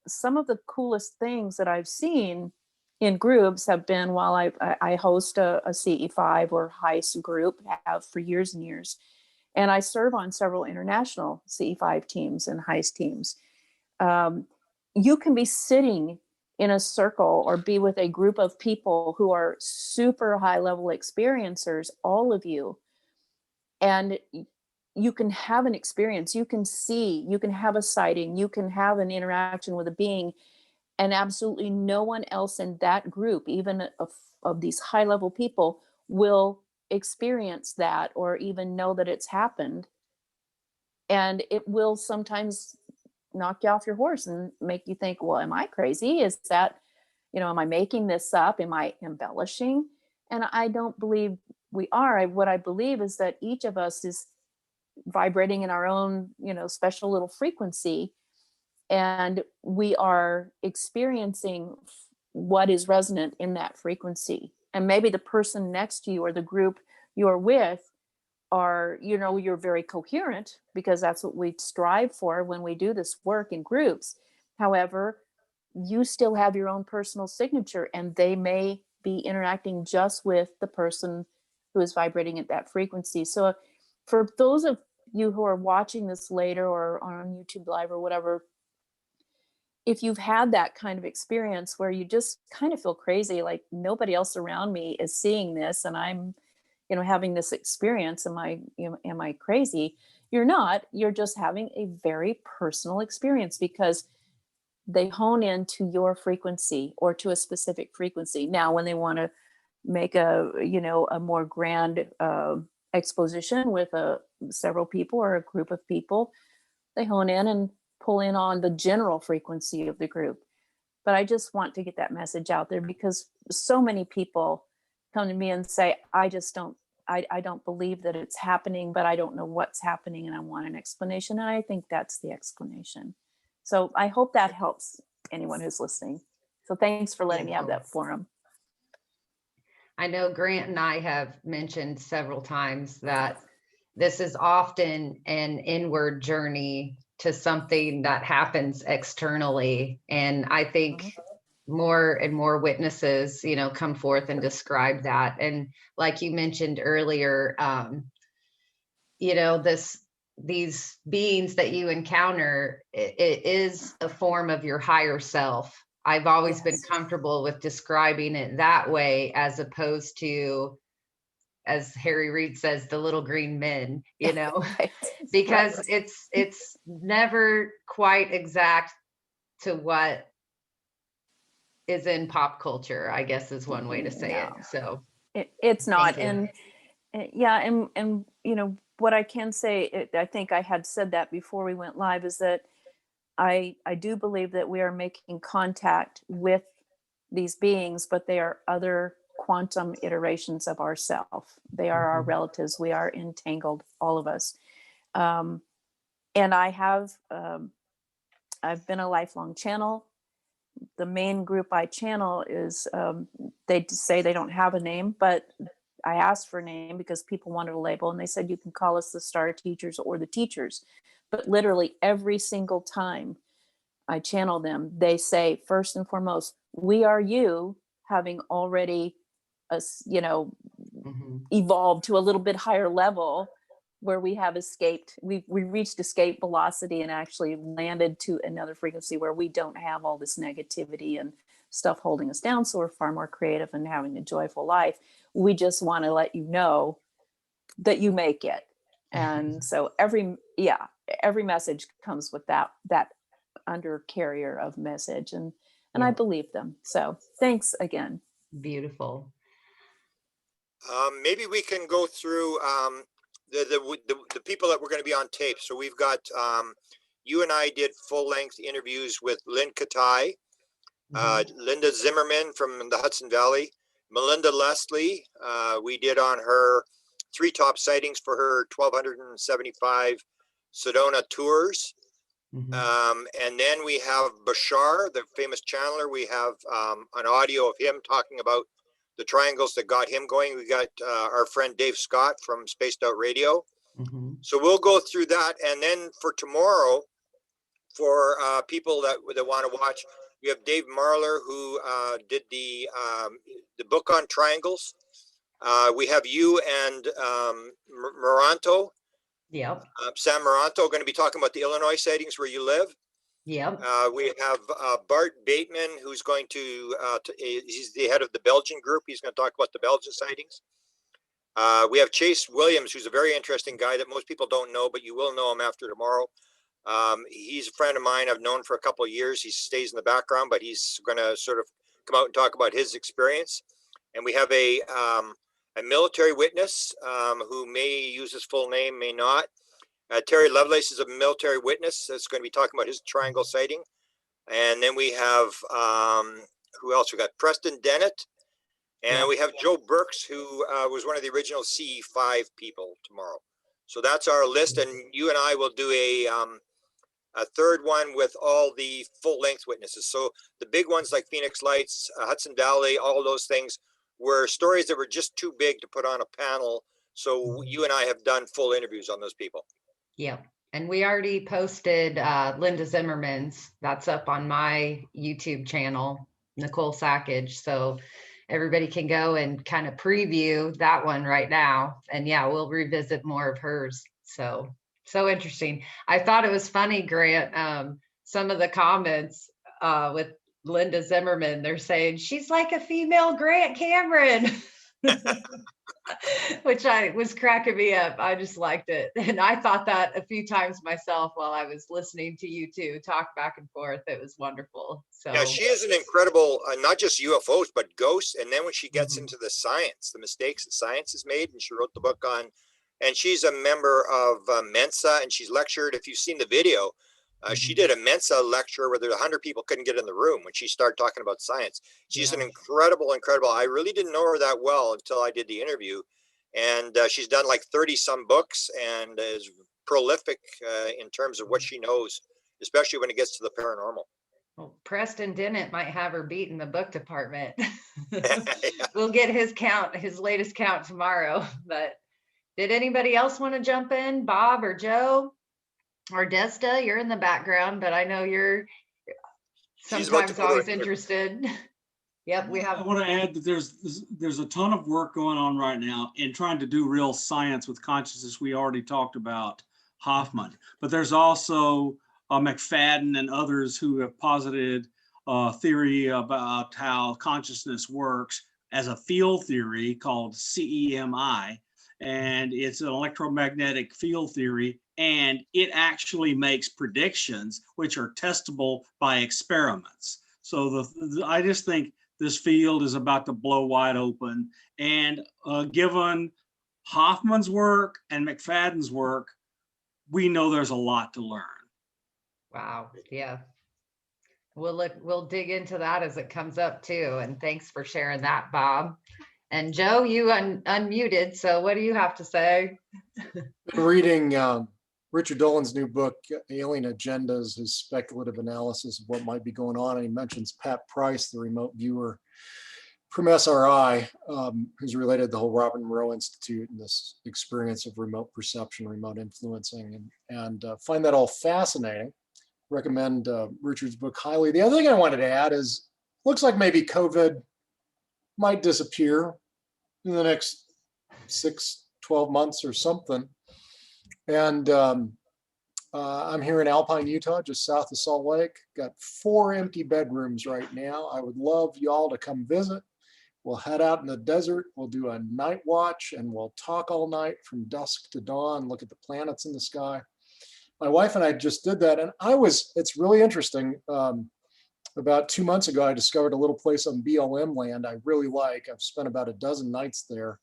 some of the coolest things that I've seen in groups have been while I host a CE5 or heist group, have for years and years. And I serve on several international CE5 teams and heist teams. You can be sitting in a circle or be with a group of people who are super high level experiencers, all of you, and you can have an experience, you can see, you can have a sighting, you can have an interaction with a being, and absolutely no one else in that group, even of these high level people, will experience that or even know that it's happened. And it will sometimes knock you off your horse and make you think, well, am I crazy? Is that, am I making this up? Am I embellishing? And I don't believe we are. What I believe is that each of us is vibrating in our own, special little frequency, and we are experiencing what is resonant in that frequency. And maybe the person next to you or the group you're with are, you know, you're very coherent, because that's what we strive for when we do this work in groups. However, you still have your own personal signature, and they may be interacting just with the person who is vibrating at that frequency. So for those of you who are watching this later or on YouTube Live or whatever, if you've had that kind of experience where you just kind of feel crazy, like nobody else around me is seeing this and I'm, you know, having this experience, am I crazy? You're not. You're just having a very personal experience, because they hone into your frequency or to a specific frequency. Now, when they want to make a, you know, a more grand exposition with several people or a group of people, they hone in and pull in on the general frequency of the group. But I just want to get that message out there, because so many people come to me and say, I don't believe that it's happening, but I don't know what's happening and I want an explanation. And I think that's the explanation. So I hope that helps anyone who's listening. So thanks for letting me have that forum. I know Grant and I have mentioned several times that this is often an inward journey to something that happens externally. And I think more and more witnesses, you know, come forth and describe that. And like you mentioned earlier, you know, these beings that you encounter, it is a form of your higher self. I've always been comfortable with describing it that way, as opposed to, as Harry Reid says, the little green men, you know, because it's never quite exact to what is in pop culture, I guess is one way to say it. So it's not. And yeah, and you know, what I can say, I think I had said that before we went live, is that I do believe that we are making contact with these beings, but they are other quantum iterations of ourself. They are our relatives. We are entangled, all of us. And I've been a lifelong channel. The main group I channel is, they say they don't have a name, but I asked for a name because people wanted a label, and they said, you can call us the Star Teachers or the Teachers. But literally every single time I channel them, they say, first and foremost, we are you, having already, you know, evolved to a little bit higher level, where we have escaped, we reached escape velocity and actually landed to another frequency where we don't have all this negativity and stuff holding us down. So we're far more creative and having a joyful life. We just want to let you know that you make it. And so every message comes with that under carrier of message, and I believe them. So thanks again. Beautiful. Maybe we can go through the people that were going to be on tape. So we've got, you and I did full length interviews with Lynn Katai, Linda Zimmerman from the Hudson Valley, Melinda Leslie. We did on her 3 top sightings for her 1,275 Sedona tours. And then we have Bashar, the famous channeler. We have an audio of him talking about the triangles that got him going. We got our friend Dave Scott from Spaced Out Radio. So we'll go through that. And then for tomorrow, for people that want to watch, we have Dave Marler, who did the book on triangles. We have you and Moranto. Yep. Sam Moranto, going to be talking about the Illinois sightings where you live. Yep. We have Bart Bateman, who's going to, he's the head of the Belgian group. He's going to talk about the Belgian sightings. We have Chase Williams, who's a very interesting guy that most people don't know, but you will know him after tomorrow. He's a friend of mine I've known for a couple of years. He stays in the background, but he's going to sort of come out and talk about his experience. And we have a military witness who may use his full name, may not. Terry Lovelace is a military witness that's going to be talking about his triangle sighting. And then we have, who else? We got Preston Dennett. And we have Joe Burks, who was one of the original CE5 people tomorrow. So that's our list. And you and I will do a third one with all the full length witnesses. So the big ones like Phoenix Lights, Hudson Valley, all those things were stories that were just too big to put on a panel So you and I have done full interviews on those people. Yep. And we already posted Linda Zimmerman's. That's up on my YouTube channel, Nicole Sackage. So everybody can go and kind of preview that one right now. And yeah, we'll revisit more of hers. So interesting. I thought it was funny, Grant, some of the comments with Linda Zimmerman, they're saying she's like a female Grant Cameron. Which was cracking me up. I just liked it. And I thought that a few times myself while I was listening to you two talk back and forth. It was wonderful. So yeah, she is an incredible, not just UFOs, but ghosts. And then when she gets into the science, the mistakes that science has made, and she wrote the book on, and she's a member of Mensa, and she's lectured. If you've seen the video, she did a Mensa lecture where there's 100 people couldn't get in the room when she started talking about science. She's an incredible. I really didn't know her that well until I did the interview. And she's done like 30 some books and is prolific in terms of what she knows, especially when it gets to the paranormal. Well, Preston Dennett might have her beat in the book department. We'll get his latest count tomorrow. But did anybody else want to jump in? Bob or Joe? Or Desta, you're in the background, but I know you're sometimes always interested. Yep, we have. I want to add that there's a ton of work going on right now in trying to do real science with consciousness. We already talked about Hoffman, but there's also McFadden and others who have posited a theory about how consciousness works as a field theory called CEMI, and it's an electromagnetic field theory. And it actually makes predictions which are testable by experiments. So I just think this field is about to blow wide open. And given Hoffman's work and McFadden's work, we know there's a lot to learn. Wow. Yeah. We'll dig into that as it comes up too. And thanks for sharing that, Bob. And Joe, you unmuted. So what do you have to say? Reading Richard Dolan's new book, Alien Agendas, his speculative analysis of what might be going on. And he mentions Pat Price, the remote viewer from SRI, who's related to the whole Robert Monroe Institute and this experience of remote perception, remote influencing, and find that all fascinating. Recommend Richard's book highly. The other thing I wanted to add is, looks like maybe COVID might disappear in the next 6-12 months or something. And I'm here in Alpine, Utah, just south of Salt Lake. Got 4 empty bedrooms right now. I would love y'all to come visit. We'll head out in the desert. We'll do a night watch and we'll talk all night from dusk to dawn, look at the planets in the sky. My wife and I just did that. And it's really interesting. About 2 months ago, I discovered a little place on BLM land I really like. I've spent about a dozen nights there.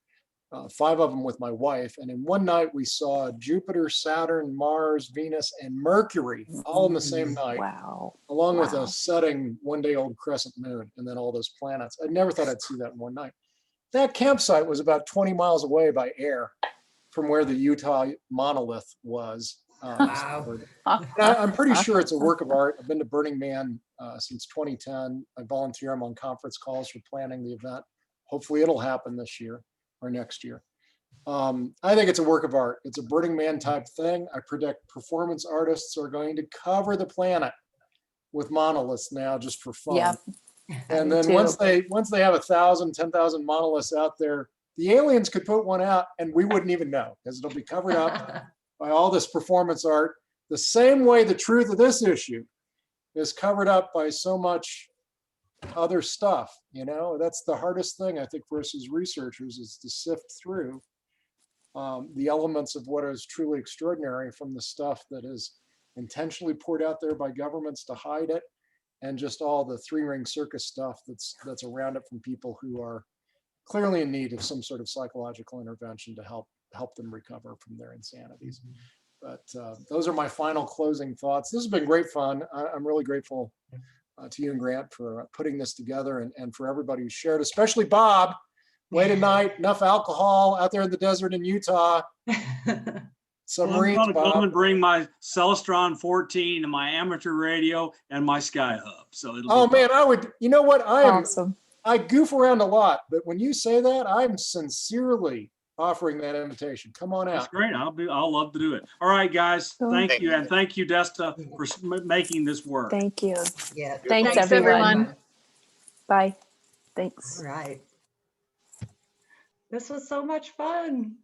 5 of them with my wife. And in one night we saw Jupiter, Saturn, Mars, Venus, and Mercury all in the same night. Wow. Along with a setting 1-day-old crescent moon and then all those planets. I never thought I'd see that in one night. That campsite was about 20 miles away by air from where the Utah monolith was. Wow. I'm pretty sure it's a work of art. I've been to Burning Man since 2010. I volunteer. I'm on conference calls for planning the event. Hopefully it'll happen this year or next year. I think it's a work of art. It's a Burning Man type thing. I predict performance artists are going to cover the planet with monoliths now just for fun. Yeah. And then once they have 1,000, 10,000 monoliths out there, the aliens could put one out and we wouldn't even know because it'll be covered up by all this performance art. The same way the truth of this issue is covered up by so much other stuff, that's the hardest thing I think for us as researchers is to sift through the elements of what is truly extraordinary from the stuff that is intentionally poured out there by governments to hide it, and just all the 3-ring circus stuff that's around it from people who are clearly in need of some sort of psychological intervention to help them recover from their insanities. But those are my final closing thoughts. This has been great fun. I'm really grateful to you and Grant for putting this together and for everybody who shared, especially Bob. Late at night, enough alcohol out there in the desert in Utah. Submarines, I'm going to Bob. come and bring my Celestron 14 and my amateur radio and my Sky Hub. So it'll be man, I would, you know what? Awesome. I goof around a lot, but when you say that, I'm sincerely offering that invitation. Come on That's out. great. I'll love to do it. All right, guys. Cool. Thank you. And thank you, Desta, for making this work. Thank you. Yeah. Thanks, Thanks, everyone. Bye. Thanks. All right. This was so much fun.